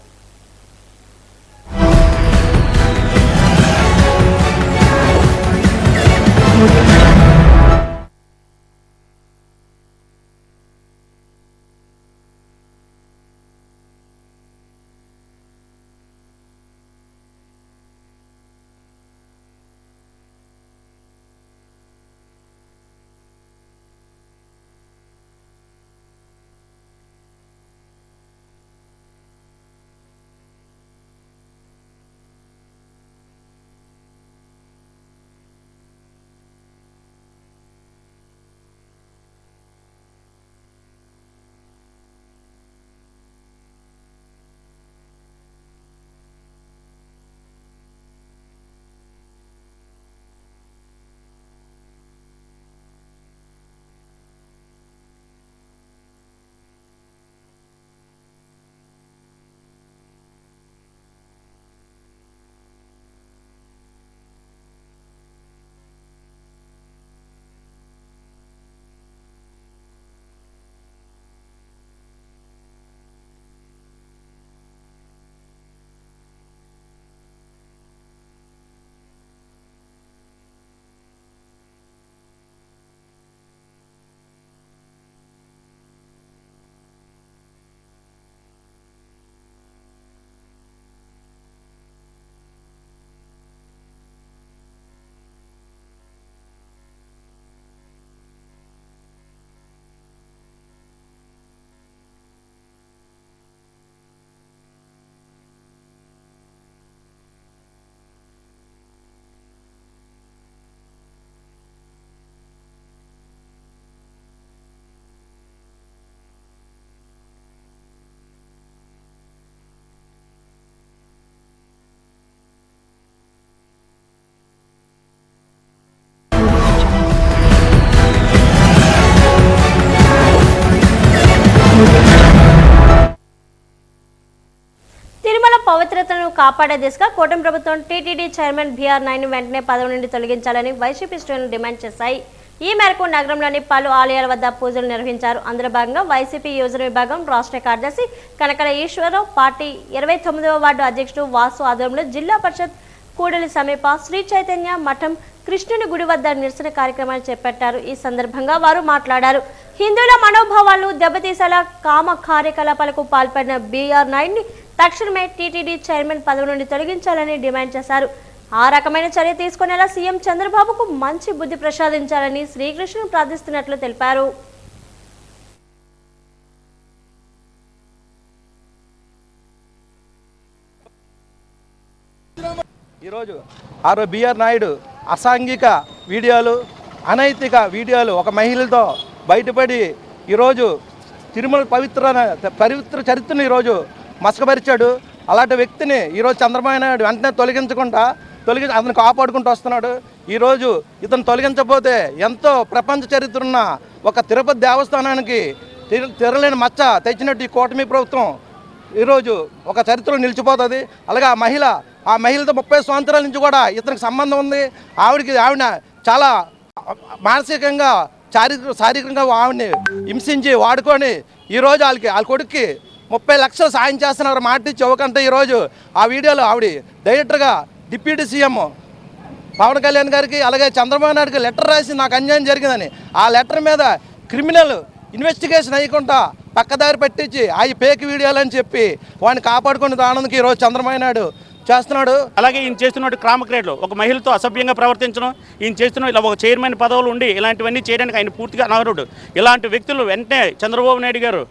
పవిత్రతను కాపాడే దిశగా కూటమి ప్రభుత్వం టీటీడీ చైర్మన్ బీఆర్ నాయుడును వెంటనే పదవి నుండి తొలగించాలని వైసీపీ శ్రేణులు డిమాండ్ చేశాయి. ఈ మేరకు నగరంలోని పలు ఆలయాల వద్ద పూజలు నిర్వహించారు. అందులో భాగంగా వైసీపీ యువజన విభాగం రాష్ట్ర కార్యదర్శి కనకల ఈశ్వరరావు, పార్టీ 29వ వార్డు అధ్యక్షుడు వాసు ఆధ్వర్యంలో జిల్లా పరిషత్ కూడలి సమీప శ్రీ చైతన్య మఠం కృష్ణుని గుడి వద్ద నిరసన కార్యక్రమాన్ని చేపట్టారు. ఈ సందర్భంగా వారు మాట్లాడారు. హిందువుల మనోభావాలు దెబ్బతీసేలా కామ కార్యకలాపాలకు పాల్పడిన బీఆర్ నాయుడిని తక్షణమే టీటీడీ చైర్మన్ పదవి నుండి తొలగించాలని డిమాండ్ చేశారు. ఆ రకమైన చర్య తీసుకునేలా సీఎం చంద్రబాబుకు మంచి బుద్ధి ప్రసాదించాలని శ్రీకృష్ణుని ప్రార్థిస్తున్నట్లు తెలిపారు. ఈరోజు బీఆర్ నాయుడు అసాంఘిక వీడియోలు, అనైతిక వీడియోలు ఒక మహిళతో బయటపడి ఈరోజు తిరుమల పవిత్ర చరిత్రను ఈరోజు మసకపరిచాడు. అలాంటి వ్యక్తిని ఈరోజు చంద్రబాబు నాయుడు వెంటనే అతను కాపాడుకుంటూ వస్తున్నాడు. ఈరోజు ఇతను తొలగించకపోతే ఎంతో ప్రపంచ చరిత్ర ఉన్న ఒక తిరుపతి దేవస్థానానికి తిరలేని మచ్చ తెచ్చినట్టు ఈ కూటమి ప్రభుత్వం ఈరోజు ఒక చరిత్రలో నిలిచిపోతుంది. అలాగే ఆ మహిళతో 30 సంవత్సరాల నుంచి కూడా ఇతనికి సంబంధం ఉంది. ఆవిడ చాలా మానసికంగా శారీరకంగా ఆవిడని హింసించి వాడుకొని ఈరోజు వాళ్ళ కొడుక్కి 30 లక్షలు సాయం చేస్తున్నారు. మాట ఇచ్చి ఇవ్వకంటే ఈరోజు ఆ వీడియోలో ఆవిడ డైరెక్టర్గా డిప్యూటీ సీఎం పవన్ కళ్యాణ్ గారికి అలాగే చంద్రబాబు నాయుడుకి లెటర్ రాసి నాకు అన్యాయం జరిగిందని ఆ లెటర్ మీద క్రిమినల్ ఇన్వెస్టిగేషన్ అయ్యకుండా పక్కదారి పట్టించి అవి ఫేక్ వీడియోలు అని చెప్పి వాడిని కాపాడుకుని దానందుకు ఈరోజు చంద్రబాబు నాయుడు చేస్తున్నాడు. అలాగే ఈయన చేస్తున్నట్టు క్రామ క్రియలు ఒక మహిళతో అసభ్యంగా ప్రవర్తించడం, ఈయన చేస్తున్న ఇలా ఒక చైర్మన్ పదవులు ఉండి ఇలాంటివన్నీ చేయడానికి ఆయన పూర్తిగా అనర్హుడు. ఇలాంటి వ్యక్తులు వెంటనే చంద్రబాబు నాయుడు గారు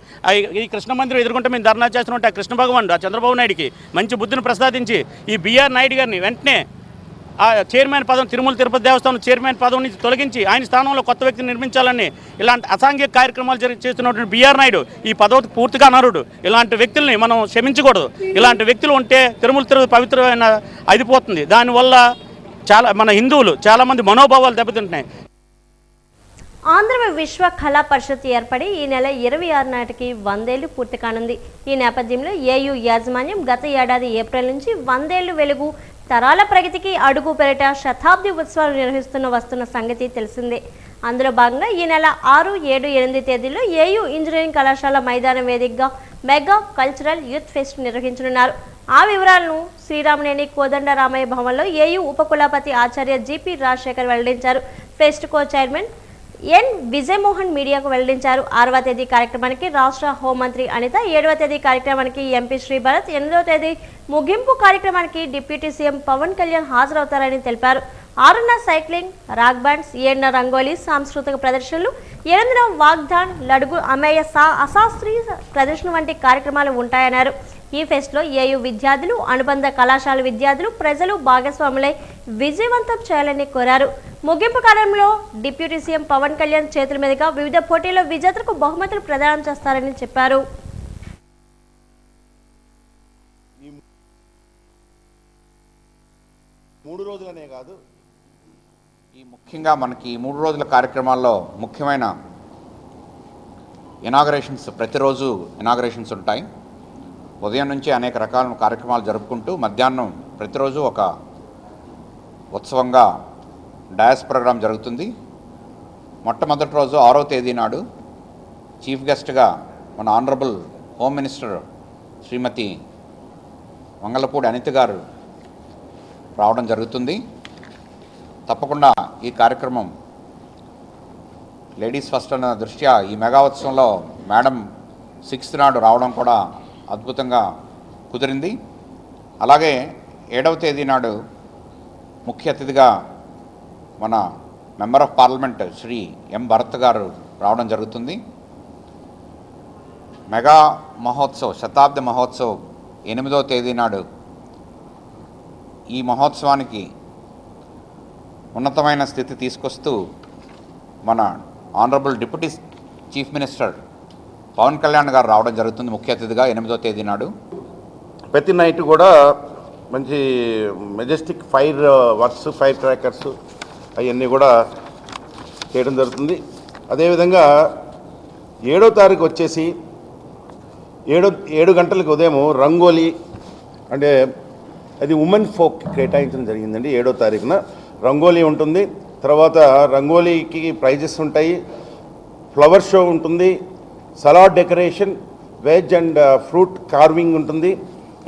ఈ కృష్ణ మందిరం ఎదుర్కొంటే మేము ధర్నా చేస్తున్నట్టు ఆ కృష్ణ భగవానుడు ఆ చంద్రబాబు నాయుడికి మంచి బుద్ధిని ప్రసాదించి ఈ బీఆర్ నాయుడు గారిని వెంటనే ఆ చైర్మన్ పదవి తిరుమల తిరుపతి దేవస్థానం చైర్మన్ పదవి నుంచి తొలగించి ఆయన స్థానంలో కొత్త వ్యక్తిని నిర్మించాలని ఇలాంటి అసాంఘిక కార్యక్రమాలు చేస్తున్నటువంటి బీఆర్ నాయుడు ఈ పదవి పూర్తిగా అనర్హుడు. ఇలాంటి వ్యక్తుల్ని మనం క్షమించకూడదు. ఇలాంటి వ్యక్తులు ఉంటే తిరుమల తిరుపతి పవిత్రమైన అయిపోతుంది. దానివల్ల మన హిందువులు చాలామంది మనోభావాలు దెబ్బతింటున్నాయి. ఆంధ్ర విశ్వ కళా పరిషత్ ఏర్పడి ఈ నెల 26 నాటికి 100 ఏళ్లు పూర్తి కానుంది. ఈ నేపథ్యంలో ఏయూ యాజమాన్యం గత ఏడాది ఏప్రిల్ నుంచి 100 ఏళ్లు వెలుగు తరాల ప్రగతికి అడుగు పెరట శతాబ్ది ఉత్సవాలు నిర్వహిస్తున్న వస్తున్న సంగతి తెలిసిందే. అందులో భాగంగా ఈ నెల 6, 7, 8 తేదీల్లో ఏయూ ఇంజనీరింగ్ కళాశాల మైదానం వేదికగా మెగా కల్చరల్ యూత్ ఫెస్ట్ నిర్వహించనున్నారు. ఆ వివరాలను శ్రీరామనేని కోదండరామయ్య భవన్లో ఏయూ ఉపకులపతి ఆచార్య జీపీ రాజశేఖర్ వెల్లడించారు. Fest co chairman N Vijayamohan మీడియాకు వెల్లడించారు. 6వ తేదీ కార్యక్రమానికి రాష్ట్ర హోంమంత్రి అనిత, 7వ తేదీ కార్యక్రమానికి ఎంపీ శ్రీ భరత్, 8వ తేదీ ముగింపు కార్యక్రమానికి డిప్యూటీ సీఎం పవన్ కళ్యాణ్ హాజరవుతారని తెలిపారు. 6న సైక్లింగ్, రాక్ బ్యాండ్స్, 7న రంగోలీ సాంస్కృతిక ప్రదర్శనలు, 8న వాగ్దాన్, లడుగు అమేయ అశాస్త్రీయ ప్రదర్శన వంటి కార్యక్రమాలు ఉంటాయన్నారు. ఈ ఫెస్ట్లో ఏయూ విద్యార్థులు, అనుబంధ కళాశాల విద్యార్థులు, ప్రజలు భాగస్వాములై విజయవంతం చేయాలని కోరారు. ముగింపు కార్యక్రమంలో డిప్యూటీ సీఎం పవన్ కళ్యాణ్ చేతుల మీదుగా వివిధ పోటీల్లో విజేతలకు బహుమతులు ప్రదానం చేస్తారని చెప్పారు. మూడు రోజులనే కాదు, ముఖ్యంగా మనకి 3 రోజుల కార్యక్రమాల్లో ముఖ్యమైన ఇనాగరేషన్స్, ప్రతిరోజు ఇనాగరేషన్స్ ఉంటాయి. ఉదయం నుంచి అనేక రకాల కార్యక్రమాలు జరుపుకుంటూ మధ్యాహ్నం ప్రతిరోజు ఒక ఉత్సవంగా డయాస్ ప్రోగ్రాం జరుగుతుంది. మొట్టమొదటి రోజు 6వ తేదీ నాడు చీఫ్ గెస్ట్గా మన ఆనరబుల్ హోమ్ మినిస్టర్ శ్రీమతి వంగలపూడి అనిత గారు రావడం జరుగుతుంది. తప్పకుండా ఈ కార్యక్రమం లేడీస్ ఫస్ట్ అన్న దృష్ట్యా ఈ మెగా ఉత్సవంలో మేడం 6th నాడు రావడం కూడా అద్భుతంగా కుదిరింది. అలాగే 7వ తేదీ నాడు ముఖ్య అతిథిగా మన మెంబర్ ఆఫ్ పార్లమెంట్ శ్రీ ఎం భరత్ గారు రావడం జరుగుతుంది. మెగా మహోత్సవ్, శతాబ్ది మహోత్సవ్ 8వ తేదీ నాడు ఈ మహోత్సవానికి ఉన్నతమైన స్థితి తీసుకొస్తూ మన honourable deputy chief minister Pawan Kalyan garu రావడం జరుగుతుంది ముఖ్య అతిథిగా 8వ తేదీ నాడు. ప్రతి నైట్ కూడా మంచి Majestic fire works, fire crackers అవన్నీ కూడా చేయడం జరుగుతుంది. అదేవిధంగా 7వ తారీఖు వచ్చేసి 7 గంటలకు ఉదయం రంగోలీ అంటే అది ఉమెన్ ఫోక్ కేటాయించడం జరిగిందండి. 7వ తారీఖున రంగోలీ ఉంటుంది, తర్వాత రంగోలీకి ప్రైజెస్ ఉంటాయి, ఫ్లవర్ షో ఉంటుంది, salad decoration, veg and fruit carving ఉంటుంది,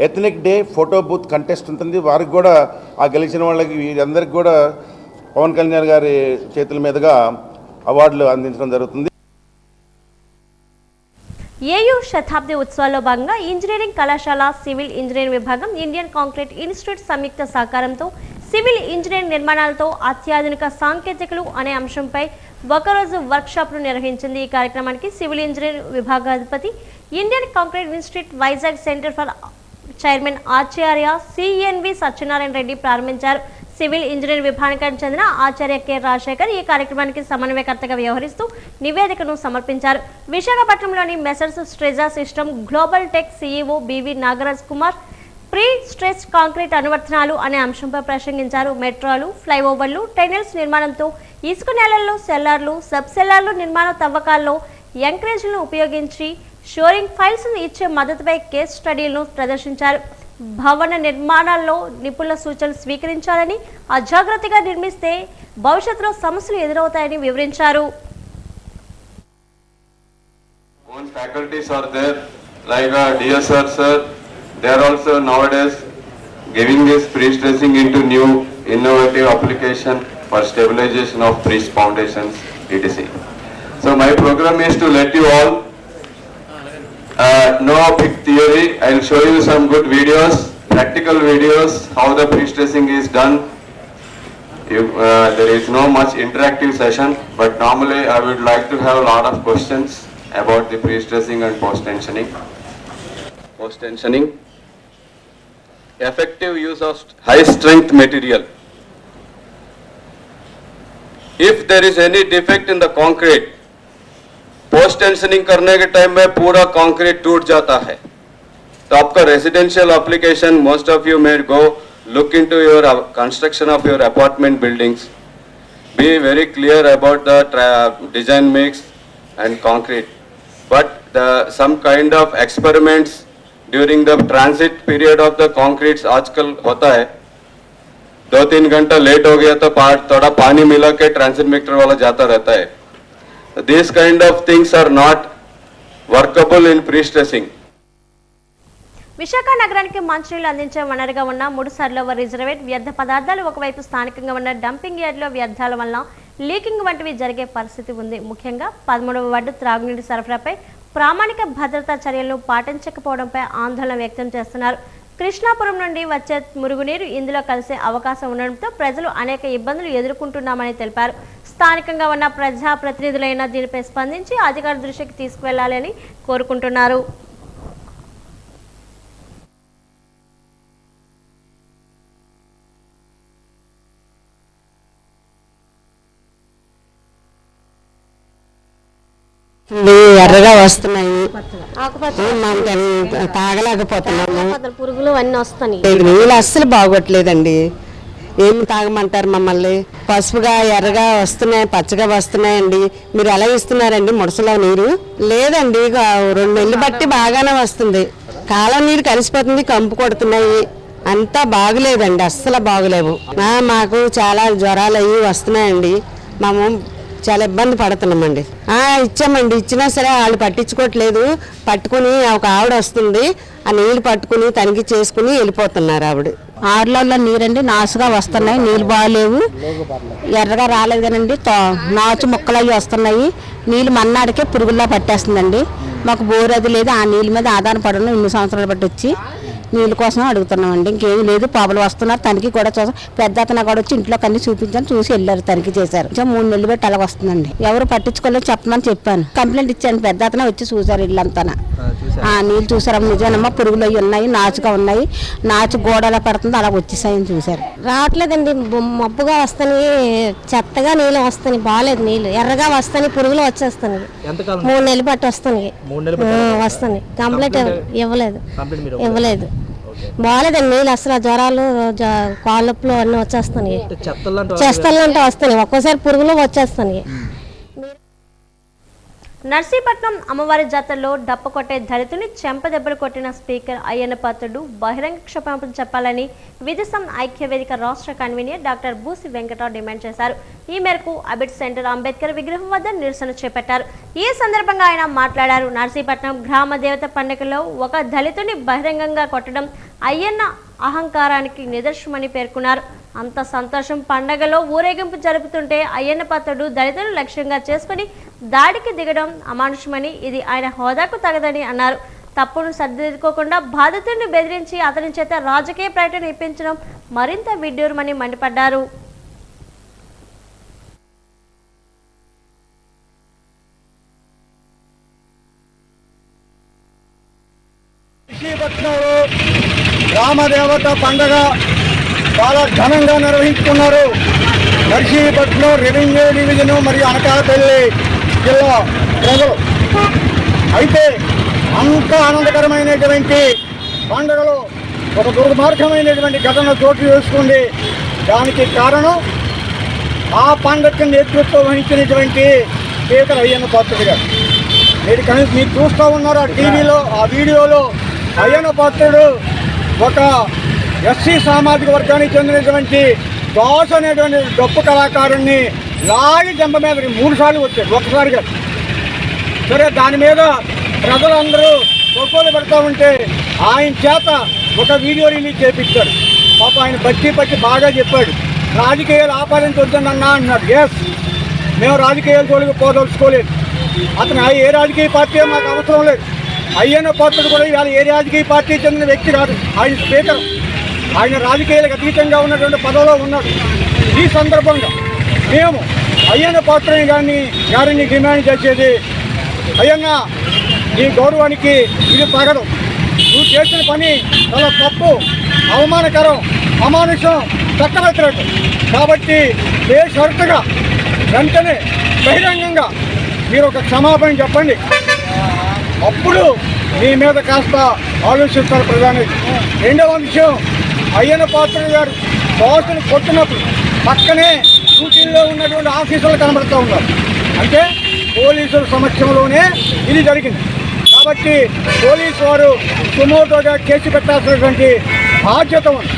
ethnic day photo booth contest ఉంటుంది. వారికి కూడా ఆ గెలిచిన వాళ్ళకి వీరందరికీ కూడా పవన్ కళ్యాణ్ గారి చేతుల మీదుగా అవార్డులు అందించడం జరుగుతుంది. ఏయూ శతాబ్ది ఉత్సవాల్లో భాగంగా ఇంజనీరింగ్ కళాశాల సివిల్ ఇంజనీరింగ్ విభాగం ఇండియన్ కాంక్రీట్ ఇన్స్టిట్యూట్ సంయుక్త సహకారంతో సివిల్ ఇంజనీరింగ్ నిర్మాణాలతో అత్యాధునిక సాంకేతికలు అనే అంశంపై ఒకరోజు వర్క్షాప్ను నిర్వహించింది. ఈ కార్యక్రమానికి సివిల్ ఇంజనీరింగ్ విభాగాధిపతి Indian concrete institute Vizag centre for chairman ఆచార్య సిఎన్వి సత్యనారాయణ రెడ్డి ప్రారంభించారు. సివిల్ ఇంజనీరింగ్ విభాగానికి చెందిన ఆచార్య కె రాజశేఖర్ ఈ కార్యక్రమానికి సమన్వయకర్తగా వ్యవహరిస్తూ నివేదికను సమర్పించారు. విశాఖపట్నంలోని మెసర్స్ స్ట్రెజా system global tech CEO BV Nagaraj Kumar pre stretch concrete అనువర్తనాలు అనే అంశంపై ప్రసంగించారు. మెట్రోలు, ఫ్లైఓవర్లు, టెనెల్స్ నిర్మాణంతో ఇసుక నేలల్లో సెల్లార్లు, సబ్ సెల్లార్లు నిర్మాణ తవ్వకాల్లో ఎంకరేజ్లను ఉపయోగించి షోరింగ్ ఫైల్స్ ఇచ్చే మద్దతుపై కేస్ స్టడీలను ప్రదర్శించారు. భవన నిర్మాణాల్లో నిపుణుల సూచనలు స్వీకరించాలని, అజాగ్రత్తగా నిర్మిస్తే భవిష్యత్తులో సమస్యలు ఎదురవుతాయని వివరించారు. Own faculties are there, like DSR sir. They are also nowadays giving this pre-stressing into new innovative application for stabilization of bridge foundations, etc. So my program is to let you all know big theory. I will show you some good videos, practical videos, how the pre-stressing is done. There is no much interactive session, but normally I would like to have a lot of questions about the pre-stressing and post-tensioning. Post-tensioning. Effective use of high strength material. If there is any defect in the concrete, post tensioning करने के टाइम में पूरा कंक्रीट टूट जाता है. तो आपका residential application, most of you may go look into your construction of your apartment buildings. Be very clear about the design mix and concrete. But some kind of experiments during the transit period of the concretes आजकल होता है. 2-3 घंटा लेट हो गया तो थोड़ा पानी मिला के ट्रांसिट मीटर वाला जाता रहता है. These kind of things are not workable in pre-stressing. Visakha నగరానికి మంచినీళ్లు అందించే వనరుగా ఉన్న ముడుసర్లోవర్ రిజర్వేట్ వ్యర్థ పదార్థాలు ఒకవైపు స్థానికంగా ఉన్న డంపింగ్ యార్డ్లో వ్యర్థాల వల్ల లీకింగ్ వంటివి జరిగే పరిస్థితి ఉంది. ముఖ్యంగా 13వ వార్డు త్రాగునీటి సరఫరాపై ప్రామాణిక భద్రతా చర్యలను పాటించకపోవడంపై ఆందోళన వ్యక్తం చేస్తున్నారు. కృష్ణాపురం నుండి వచ్చే మురుగునీరు ఇందులో కలిసే అవకాశం ఉండడంతో ప్రజలు అనేక ఇబ్బందులు ఎదుర్కొంటున్నామని తెలిపారు. స్థానికంగా ఉన్న ప్రజాప్రతినిధులైన దీనిపై స్పందించి అధికారుల దృష్టికి తీసుకువెళ్లాలని కోరుకుంటున్నారు. ఎర్రగా వస్తున్నాయి, తాగలేకపోతున్నాము, పురుగులు అన్నీ వస్తున్నాయి. నీళ్ళు అస్సలు బాగోట్లేదండి. ఏం తాగమంటారు మమ్మల్ని? పసుపుగా ఎర్రగా వస్తున్నాయి, పచ్చగా వస్తున్నాయండి. మీరు ఎలా ఇస్తున్నారండి ముడసలో నీరు? లేదండి, 2 నెలలు బట్టి బాగానే వస్తుంది. కాలం నీరు కలిసిపోతుంది, కంపు కొడుతున్నాయి. అంతా బాగులేదండి, అస్సలు బాగులేవు. మాకు చాలా జ్వరాలు అవి వస్తున్నాయండి. మేము చాలా ఇబ్బంది పడుతున్నామండి. ఇచ్చామండి, ఇచ్చినా సరే వాళ్ళు పట్టించుకోవట్లేదు. పట్టుకుని ఒక ఆవిడ వస్తుంది, ఆ నీళ్ళు పట్టుకుని తనిఖీ చేసుకుని వెళ్ళిపోతున్నారు ఆవిడ. ఆరులలో నీరండి నాసుగా వస్తున్నాయి, నీళ్ళు బాగాలేవు, ఎర్రగా రాలేదు కానండి, నాచు ముక్కలు అవి వస్తున్నాయి. నీళ్ళు మన్నాడికే పురుగుల్లా పట్టేస్తుందండి. మాకు బోర్ అది లేదు, ఆ నీళ్ళ మీద ఆధారపడడం 2 సంవత్సరాలు బట్టి వచ్చి నీళ్ళ కోసం అడుగుతున్నామండి. ఇంకేం లేదు, పాపలు వస్తున్నారు, తనిఖీ కూడా చూసాం. పెద్ద అతను కూడా వచ్చి ఇంట్లో కన్నీ చూపించాను, చూసి వెళ్ళారు, తనిఖీ చేశారు. 3 నెలలు బట్టి అలా వస్తుందండి. ఎవరు పట్టించుకోలేదు, చెప్పమని చెప్పాను, కంప్లైంట్ ఇచ్చాను. పెద్ద అతనే వచ్చి చూసారు ఇల్లంతా. నీళ్ళు చూసారు, నిజానమ్మా పురుగులు అవి ఉన్నాయి, నాచుగా ఉన్నాయి, నాచు గోడలా పడుతుంది, అలా వచ్చేసాయని చూసారు. రావట్లేదండి, మబ్బుగా వస్తాయి, చెత్తగా నీళ్ళు వస్తాయి, బాగాలేదు నీళ్ళు, ఎర్రగా వస్తాయి, పురుగులు వచ్చేస్తాయి. 3 నెలలు బట్టి వస్తాయి, వస్తాయి. కంప్లైంట్ ఇవ్వలేదు, బాగాలేదండి నీళ్ళు అసలు. జ్వరాలు, కాళ్ళొప్పులు అన్నీ వచ్చేస్తాయి, చెస్తలు అంటే వస్తాయి, ఒక్కోసారి పురుగులు వచ్చేస్తాయి. నర్సీపట్నం అమ్మవారి జాతరలో డప్పు కొట్టే దళితుని చెంపదెబ్బలు కొట్టిన స్పీకర్ అయ్యన్న పాత్రుడు బహిరంగ క్షమాపణ చెప్పాలని విజసం ఐక్యవేదిక రాష్ట్ర convener doctor Busi Venkatarao demand చేశారు. ఈ మేరకు అబిడ్ సెంటర్ అంబేద్కర్ విగ్రహం వద్ద నిరసన చేపట్టారు. ఈ సందర్భంగా ఆయన మాట్లాడారు. నర్సీపట్నం గ్రామ దేవత పండుగలో ఒక దళితుని బహిరంగంగా కొట్టడం అయ్యన్న అహంకారానికి నిదర్శనమని పేర్కొన్నారు. అంత సంతోషం పండగలో ఊరేగింపు జరుపుతుంటే అయ్యన్న పాత్రుడు దళితులను లక్ష్యంగా చేసుకుని దాడికి దిగడం అమానుషమని, ఇది ఆయన హోదాకు తగదని అన్నారు. తప్పును సరిదిద్దుకోకుండా బాధితుడిని బెదిరించి అతని చేత రాజకీయ ప్రకటన ఇప్పించడం మరింత విడ్డూరమని మండిపడ్డారు. గ్రామదేవత పండగ చాలా ఘనంగా నిర్వహించుకున్నారు. నర్సీపట్నం రెవెన్యూ డివిజన్ మరియు అనకాపల్లి జిల్లా ప్రజలు. అయితే అంత ఆనందకరమైనటువంటి పండుగలో ఒక దుర్మార్గమైనటువంటి ఘటన చోటు చేసుకుంది. దానికి కారణం ఆ పండుగకి నేతృత్వం వహించినటువంటి స్పీకర్ అయ్యన్న పాత్రుడు గారు. మీరు చూస్తూ ఉన్నారు ఆ టీవీలో, ఆ వీడియోలో అయ్యన్న పాత్రుడు ఒక ఎస్సీ సామాజిక వర్గానికి చెందినటువంటి దాస్ అనేటువంటి డప్పు కళాకారుణ్ణి లాగి జంప మీద 3 సార్లు వచ్చాడు, ఒక్కసారిగా. సరే, దాని మీద ప్రజలందరూ కొనుగోలు పెడతా ఉంటే ఆయన చేత ఒక వీడియో రిలీజ్ చేయించాడు. పాప ఆయన పట్టి బాగా చెప్పాడు. రాజకీయాలు ఆపాదించొద్దన్నా అన్నాడు. ఎస్, మేము రాజకీయాలు తోలికి పోదలుచుకోలేదు. అతను ఏ రాజకీయ పార్టీ మాకు అవసరం లేదు. అయ్యన్న పాత్రుడు కూడా ఇవాళ ఏ రాజకీయ పార్టీ చెందిన వ్యక్తి కాదు. ఆయన స్పీకర్, ఆయన రాజకీయాలకు అతీతంగా ఉన్నటువంటి పదవిలో ఉన్నాడు. ఈ సందర్భంగా మేము అయ్యన్న పాత్రుని గారిని డిమాండ్ చేసేది, అయ్యన్న నీ గౌరవానికి ఇది తగదు. నువ్వు చేసిన పని చాలా తప్పు, అవమానకరం, అమానుషం, చట్ట వ్యతిరేకం. కాబట్టి బేషరతుగా వెంటనే బహిరంగంగా మీరు ఒక క్షమాపణ చెప్పండి. అప్పుడు మీ మీద కాస్త ఆలోచిస్తారు ప్రధాని. రెండవ విషయం, అయ్యన్న పాత్రుడు గారు దోషులు కొట్టినప్పుడు పక్కనే డ్యూటీల్లో ఉన్నటువంటి ఆఫీసర్లు కనబడుతూ ఉన్నారు. అంటే పోలీసుల సమక్షంలోనే ఇది జరిగింది. కాబట్టి పోలీసు వారు సుమోటోగా కేసు పెట్టాల్సినటువంటి బాధ్యత ఉంది.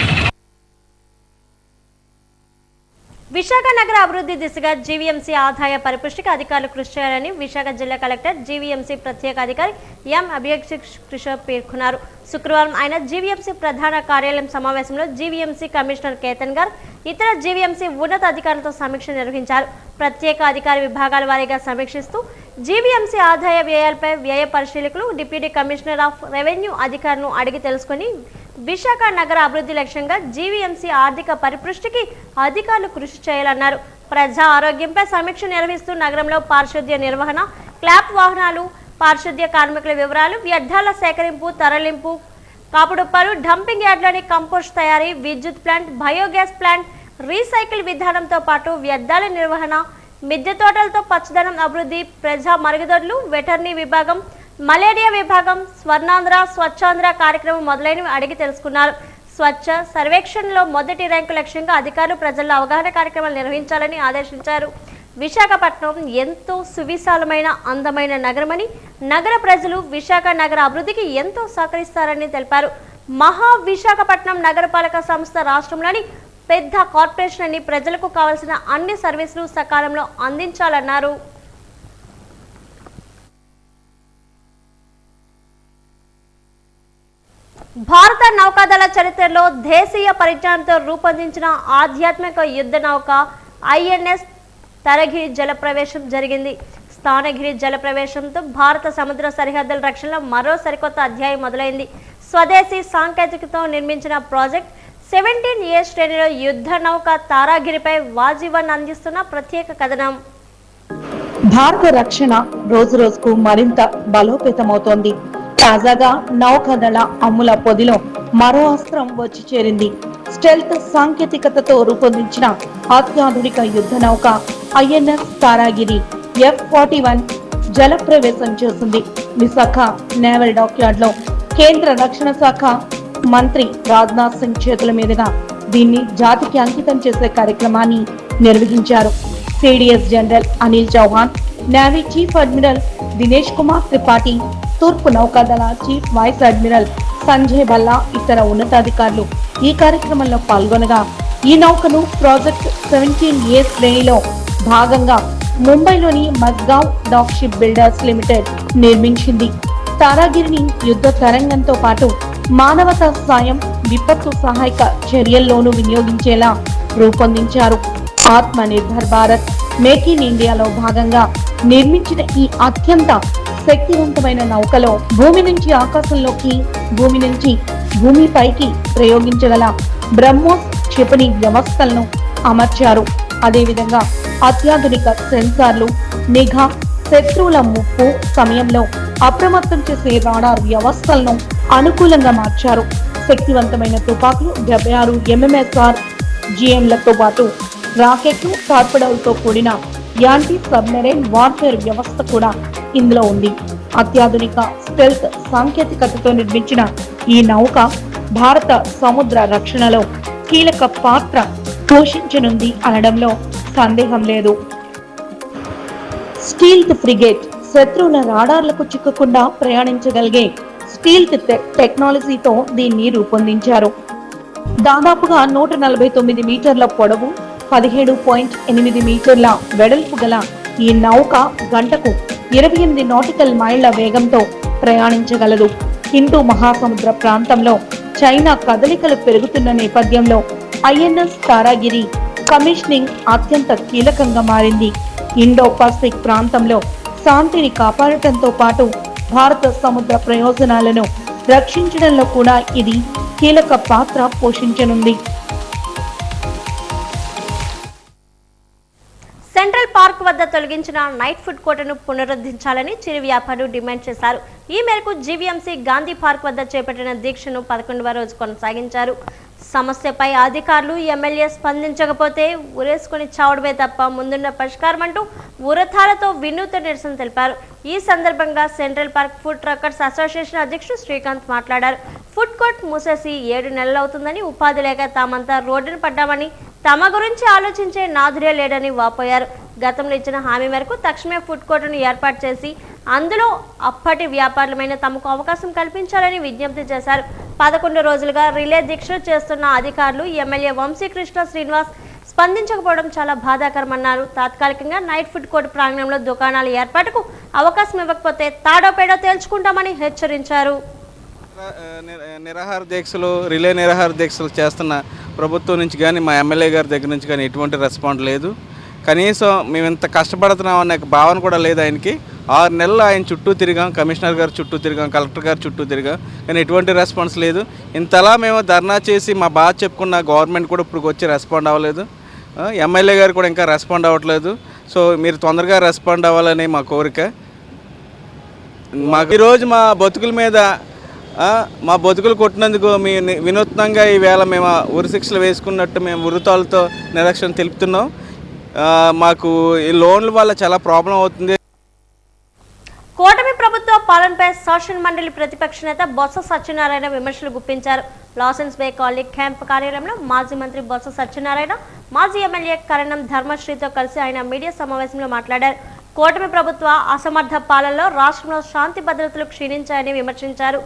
విశాఖ నగర అభివృద్ధి దిశగా జీవీఎంసీ ఆదాయ పరిపుష్టికి అధికారులు కృషి చేయాలని విశాఖ జిల్లా కలెక్టర్ జీవీఎంసీ ప్రత్యేక అధికారి ఎం అభిషేక్ కిషోర్ పేర్కొన్నారు. శుక్రవారం ఆయన జీవీఎంసీ ప్రధాన కార్యాలయం సమావేశంలో జీవీఎంసీ కమిషనర్ కేతన్ గారు ఇతర జీవీఎంసీ ఉన్నత అధికారులతో సమీక్ష నిర్వహించారు. ప్రత్యేక అధికారి విభాగాల వారీగా సమీక్షిస్తూ జీవీఎంసీ ఆదాయ వ్యయాలపై వ్యయ పరిశీలకులు డిప్యూటీ కమిషనర్ ఆఫ్ రెవెన్యూ అధికారులను అడిగి తెలుసుకుని విశాఖ నగర అభివృద్ధి లక్ష్యంగా జీవీఎంసీ ఆర్థిక పరిపుష్టికి అధికారులు కృషి చేయాలన్నారు. ప్రజా ఆరోగ్యంపై సమీక్ష నిర్వహిస్తూ నగరంలో పారిశుద్ధ్య నిర్వహణ, క్లాప్ వాహనాలు, పారిశుద్ధ్య కార్మికుల వివరాలు, వ్యర్థాల సేకరింపు, తరలింపు, కాపుడుప్పాలు, డంపింగ్ యార్డ్లని కంపోస్ట్ తయారీ, విద్యుత్ ప్లాంట్, బయోగ్యాస్ ప్లాంట్, రీసైకిల్ విధానంతో పాటు వ్యర్థాల నిర్వహణ, మిద్దె తోటలతో పచ్చదనం అభివృద్ధి, ప్రజా మరుగుదొడ్లు, వెటర్నరీ విభాగం, మలేరియా విభాగం, స్వర్ణాంధ్ర, స్వచ్ఛాంధ్ర కార్యక్రమం మొదలైనవి అడిగి తెలుసుకున్నారు. స్వచ్ఛ సర్వేక్షణలో మొదటి ర్యాంకు లక్ష్యంగా అధికారులు ప్రజల్లో అవగాహన కార్యక్రమాలు నిర్వహించాలని ఆదేశించారు. విశాఖపట్నం ఎంతో సువిశాలమైన అందమైన నగరమని, నగర ప్రజలు విశాఖ నగర అభివృద్ధికి ఎంతో సహకరిస్తారని తెలిపారు. మహా విశాఖపట్నం నగరపాలక సంస్థ రాష్ట్రంలోని పెద్ద కార్పొరేషన్ అని, ప్రజలకు కావాల్సిన అన్ని సర్వీసులు సకాలంలో అందించాలన్నారు. భారత నౌకాదళ చరిత్రలో దేశీయ పరిజ్ఞానంతో రూపొందించిన ఆధ్యాత్మిక యుద్ధ నౌక ఐఎన్ఎస్ తరగిరి జలప్రవేశం జరిగింది. స్థానగిరి జలప్రవేశంతో భారత సముద్ర సరిహద్దుల రక్షణలో మరో సరికొత్త అధ్యాయం మొదలైంది. స్వదేశీ సాంకేతికతో నిర్మించిన ప్రాజెక్ట్ 17A శ్రేణిలో యుద్ధ నౌక తారాగిరిపై వాజీవన్ అందిస్తున్న ప్రత్యేక కథనం. భారత రక్షణ రోజు రోజుకు మరింత బలోపేతమవుతోంది. తాజాగా నౌకాదళ అమ్ముల పొదిలో మరో అస్త్రం వచ్చి చేరింది. స్టెల్త్ సాంకేతికతతో రూపొందించిన అత్యాధునిక యుద్ధ నౌక ఐఎన్ఎస్ తారాగిరి F-41 జలప్రవేశం చేసింది. విశాఖ నేవల్ డాక్యార్డ్ లో కేంద్ర రక్షణ శాఖ మంత్రి రాజ్నాథ్ సింగ్ చేతుల మీదుగా దీన్ని జాతికి అంకితం చేసే కార్యక్రమాన్ని నిర్వహించారు. CDS general Anil Chauhan, navy chief admiral Dinesh Kumar Tripathi, తూర్పు నౌకాదళ chief vice admiral Sanjay Bhalla ఇతర ఉన్నతాధికారులు ఈ కార్యక్రమంలో పాల్గొనగా ఈ నౌకను ప్రాజెక్ట్ 17A శ్రేణిలో భాగంగా ముంబైలోని Mazagon dock ship builders limited నిర్మించింది. తారాగిరిని యుద్ధ తరంగంతో పాటు మానవతా సాయం, విపత్తు సహాయక చర్యల్లోనూ వినియోగించేలా రూపొందించారు. ఆత్మ నిర్భర్ భారత్, మేక్ ఇన్ ఇండియాలో భాగంగా నిర్మించిన ఈ అత్యంత శక్తివంతమైన నౌకలో భూమి నుంచి ఆకాశంలోకి, భూమి నుంచి భూమిపైకి ప్రయోగించగల బ్రహ్మోస్ క్షిపణి వ్యవస్థలను అమర్చారు. అదేవిధంగా అత్యాధునిక సెన్సార్లు, నిఘా, శత్రువుల ముప్పు సమయంలో అప్రమత్తం చేసే రాడార్ వ్యవస్థలను అనుకూలంగా మార్చారు. శక్తివంతమైన తుపాకులు, 76 MMSR GMలతో పాటు రాకెట్లు, టార్పెడోలతో కూడిన యాంటీ సబ్మెరైన్ వార్ఫేర్ వ్యవస్థ కూడా ఇందులో ఉంది. అత్యాధునిక స్టెల్త్ సాంకేతికతతో నిర్మించిన ఈ నౌక భారత సముద్ర రక్షణలో కీలక పాత్ర పోషించనుంది అనడంలో సందేహం లేదు. స్టీల్త్ ఫ్రిగేట్, శత్రువుల రాడార్లకు చిక్కకుండా ప్రయాణించగలిగే స్టీల్త్ టెక్నాలజీతో దీన్ని రూపొందించారు. దాదాపుగా 149 మీటర్ల పొడవు, 17.8 మీటర్ల వెడల్పు గల ఈ నౌక గంటకు 28 నాటికల్ మైళ్ల వేగంతో ప్రయాణించగలదు. హిందూ మహాసముద్ర ప్రాంతంలో చైనా కదలికలు పెరుగుతున్న నేపథ్యంలో ఐఎన్ఎస్ తారాగిరి కమిషనింగ్ అత్యంత కీలకంగా మారింది. ఇండో పసిఫిక్ ప్రాంతంలో శాంతిని కాపాడటంతో పాటు భారత సముద్ర ప్రయోజనాలను రక్షించడంలో కూడా ఇది కీలక పాత్ర పోషించనుంది. సెంట్రల్ పార్క్ వద్ద తొలగించిన నైట్ ఫుడ్ కోర్టును పునరుద్ధరించాలని చిరు వ్యాపారులు డిమాండ్ చేశారు. ఈ మేరకు జీవీఎంసీ గాంధీ పార్క్ వద్ద చేపట్టిన దీక్షను 11వ రోజు కొనసాగించారు. సమస్యపై అధికారులు, ఎమ్మెల్యే స్పందించకపోతే ఉరేసుకుని చావడమే తప్ప ముందున్న పరిష్కారం అంటూ ఉరతాలతో వినూత్న నిరసన తెలిపారు. ఈ సందర్భంగా central park food truckers association అధ్యక్షుడు శ్రీకాంత్ మాట్లాడారు. ఫుడ్ కోర్ట్ మూసేసి 7 నెలలవుతుందని, ఉపాధి లేక తామంతా రోడ్డున పడ్డామని, తమ గురించి ఆలోచించే నాదురే లేడని వాపోయారు. గతంలో ఇచ్చిన హామీ మేరకు తక్షణమే ఫుడ్ కోర్టును ఏర్పాటు చేసి అందులో అప్పటి వ్యాపారులమైన తమకు అవకాశం కల్పించాలని విజ్ఞప్తి చేశారు. 11 రోజులుగా రిలే దీక్షలు చేస్తున్న అధికారులు, ఎమ్మెల్యే వంశీకృష్ణ శ్రీనివాస్ స్పందించకపోవడం చాలా బాధాకరమన్నారు. తాత్కాలికంగా నైట్ ఫుడ్ కోర్టు ప్రాంగణంలో దుకాణాల ఏర్పాటుకు అవకాశం ఇవ్వకపోతే తాడో పేడో తేల్చుకుంటామని హెచ్చరించారు. నిరాహార దీక్షలు, రిలే నిరాహార దీక్షలు చేస్తున్న ప్రభుత్వం నుంచి కానీ, మా ఎమ్మెల్యే గారి దగ్గర నుంచి కానీ ఎటువంటి రెస్పాండ్ లేదు. కనీసం మేము ఇంత కష్టపడుతున్నాం అనే భావన కూడా లేదు ఆయనకి. 6 నెలలు ఆయన చుట్టూ తిరిగాం, కమిషనర్ గారు చుట్టూ తిరిగాం, కలెక్టర్ గారు చుట్టూ తిరిగాం, కానీ ఎటువంటి రెస్పాన్స్ లేదు. ఇంతలా మేము ధర్నా చేసి మా బాధ చెప్పుకున్న గవర్నమెంట్ కూడా ఇప్పుడు వచ్చి రెస్పాండ్ అవ్వలేదు. ఎమ్మెల్యే గారు కూడా ఇంకా రెస్పాండ్ అవ్వట్లేదు. సో మీరు తొందరగా రెస్పాండ్ అవ్వాలని మా కోరిక. మాకు ఈరోజు మా బతుకుల మీద, మా బతుకులు కొట్టినందుకు మీ వినూత్నంగా ఈవేళ మేము ఉరి శిక్షలు వేసుకున్నట్టు మేము ఉరితాలతో నిరక్షణ తెలుపుతున్నాం. మాకు ఈ లోన్ల వల్ల చాలా ప్రాబ్లం అవుతుంది. కూటమి ప్రభుత్వ పాలనపై శాసన మండలి ప్రతిపక్ష నేత బొత్స సత్యనారాయణ విమర్శలు గుప్పించారు. లాసెన్స్ బే కాలనీ క్యాంప్ కార్యాలయంలో మాజీ మంత్రి బొత్స సత్యనారాయణ, మాజీ ఎమ్మెల్యే కరణం ధర్మశ్రీతో కలిసి ఆయన మీడియా సమావేశంలో మాట్లాడారు. కూటమి ప్రభుత్వ అసమర్థ పాలనలో రాష్ట్రంలో శాంతి భద్రతలు క్షీణించాయని విమర్శించారు.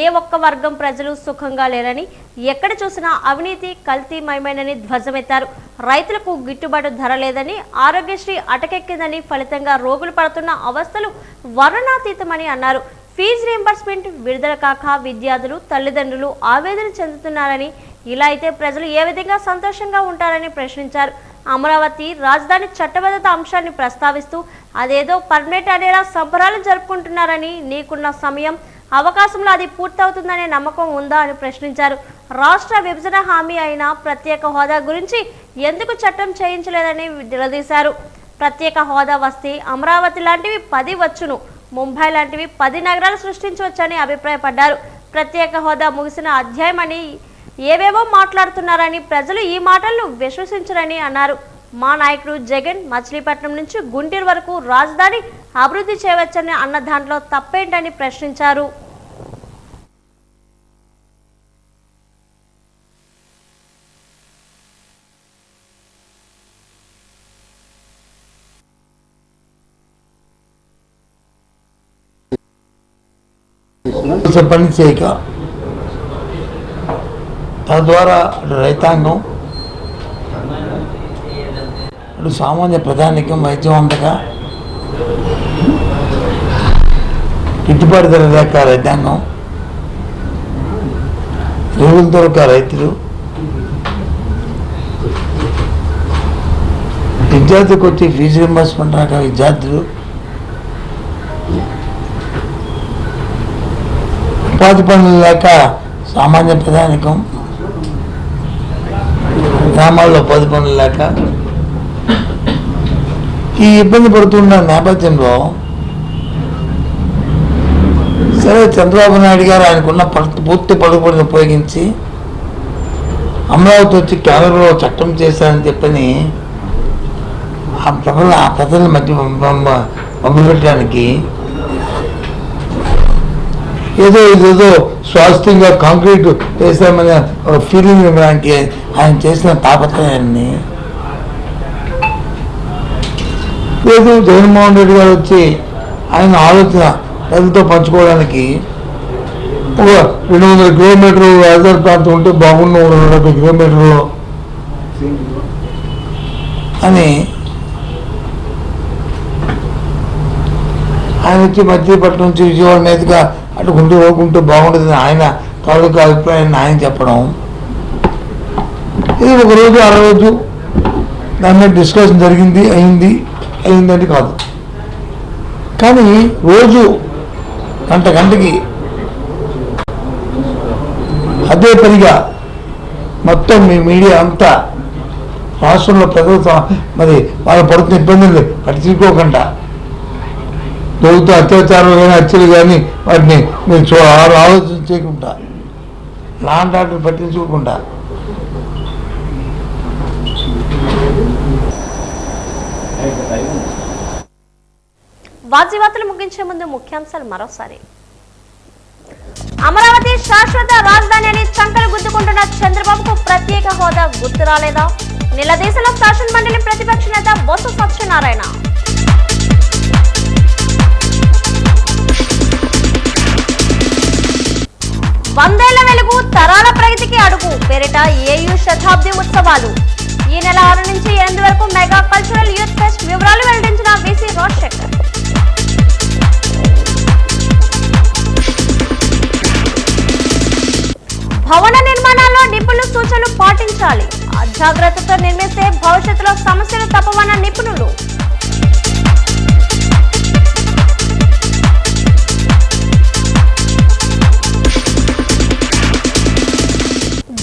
ఏ ఒక్క వర్గం ప్రజలు సుఖంగా లేరని, ఎక్కడ చూసినా అవినీతి కల్తీమయమేనని ధ్వజమెత్తారు. రైతులకు గిట్టుబాటు ధర లేదని, ఆరోగ్యశ్రీ అటకెక్కిందని, ఫలితంగా రోగులు పడుతున్న అవస్థలు వర్ణనాతీతమని అన్నారు. ఫీజు రీయింబర్స్మెంట్ విడుదల కాక విద్యార్థులు, తల్లిదండ్రులు ఆవేదన చెందుతున్నారని, ఇలా అయితే ప్రజలు ఏ విధంగా సంతోషంగా ఉంటారని ప్రశ్నించారు. అమరావతి రాజధాని చట్టబద్ధత అంశాన్ని ప్రస్తావిస్తూ అదేదో పర్మనెంట్ అనేలా సంబరాలు జరుపుకుంటున్నారని, నీకున్న సమయం అవకాశంలో అది పూర్తవుతుందనే నమ్మకం ఉందా అని ప్రశ్నించారు. రాష్ట్ర విభజన హామీ అయిన ప్రత్యేక హోదా గురించి ఎందుకు చట్టం చేయించలేదని నిలదీశారు. ప్రత్యేక హోదా వస్తే అమరావతి లాంటివి 10 వచ్చును, ముంబై లాంటివి 10 నగరాలు సృష్టించవచ్చని అభిప్రాయపడ్డారు. ప్రత్యేక హోదా ముగిసిన అధ్యాయమని ఏవేవో మాట్లాడుతున్నారని, ప్రజలు ఈ మాటలను విశ్వసించరని అన్నారు. మా నాయకుడు జగన్ మచిలీపట్నం నుంచి గుంటూరు వరకు రాజధాని అభివృద్ధి చేయవచ్చని అన్న దాంట్లో తప్పేంటని ప్రశ్నించారు. పని చేయక తద్వారా అటు రైతాంగం అటు సామాన్య ప్రధానికం వైద్యం అందక గిట్టుబాటు ధర లేక రైతాంగం, ఎరువులు దొరక రైతులు, విద్యార్థికి వచ్చి ఫీజు రింబర్స్మెంట్ రాక విద్యార్థులు, ఉపాధి పనులు లేక సామాన్య ప్రధానికం, గ్రామాల్లో ఉపాధి పనులు లేక ఈ ఇబ్బంది పడుతున్న నేపథ్యంలో సరే చంద్రబాబు నాయుడు గారు ఆయనకున్న పూర్తి పలుకుబడిని ఉపయోగించి అమరావతి వచ్చి కేంద్రంలో చట్టం చేశారని చెప్పని ఆ ప్రజల మధ్య పంపిపెట్టడానికి ఇదేదో స్వాస్థ్యంగా కాంక్రీట్ వేసామనే ఒక ఫీలింగ్ ఇవ్వడానికి ఆయన చేసిన తాపత్రయాన్ని లేదు జగన్మోహన్ రెడ్డి గారు వచ్చి ఆయన ఆలోచన ప్రజలతో పంచుకోవడానికి ఒక 200 కిలోమీటర్లు రాజధాని ప్రాంతం ఉంటే బాగుండు 270 కిలోమీటర్లు అని ఆయన వచ్చి మధ్యపట్నం నుంచి విజయవాడ మీదుగా అటు గుంటూ బాగుంటుందని ఆయన తాలూకా అభిప్రాయాన్ని ఆయన చెప్పడం, ఇది ఒక రోజు ఆ రోజు దాని మీద డిస్కషన్ జరిగింది అయిందంటే కాదు. కానీ రోజు గంటకి అదే పనిగా మొత్తం మీ మీడియా అంతా రాష్ట్రంలో ప్రజలతో మరి వాళ్ళు పడుతున్న ఇబ్బందులు పట్టించుకోకుండా, ప్రభుత్వ అత్యాచారాలు కానీ హత్యలు కానీ వాటిని మీరు ఆలోచన చేయకుండా, లాండ్ ఆర్డర్ పట్టించుకోకుండా వార్తలు ముగించే ముందు ముఖ్యాంశాలు మరోసారి. అమరావతి శాశ్వత రాజధాని అని చంకలు గుద్దుకుంటున్న చంద్రబాబుకు ప్రత్యేక హోదా గుర్తు రాలేదా? నిలదీశలో శాసన మండలి ప్రతిపక్ష నేత బొత్స సత్యనారాయణ. వందేళ్ల వెలుగు తరాల ప్రగతికి అడుగు పేరిట ఏయూ శతాబ్ది ఉత్సవాలు. ఈ నెల 6 నుంచి 8 వరకు మెగా కల్చరల్ యూత్ ఫెస్ట్ వివరాలు వెల్లడించిన వీసీ రాజశేఖర్. భవన నిర్మాణాల్లో నిపుణుల సూచనలు పాటించాలి. అజాగ్రత్తతో నిర్మిస్తే భవిష్యత్తులో సమస్యలు తప్పవన్న నిపుణులు.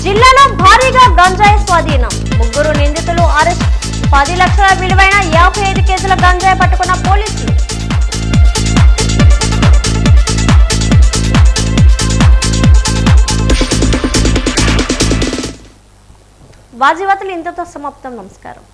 జిల్లాలో భారీగా గంజాయి స్వాధీనం. 3 నిందితులు అరెస్ట్. 10 లక్షల విలువైన 55 కేజీల గంజాయి పట్టుకున్న పోలీసులు. వాజీవార్తలు ఇంతతో సమాప్తం. నమస్కారం.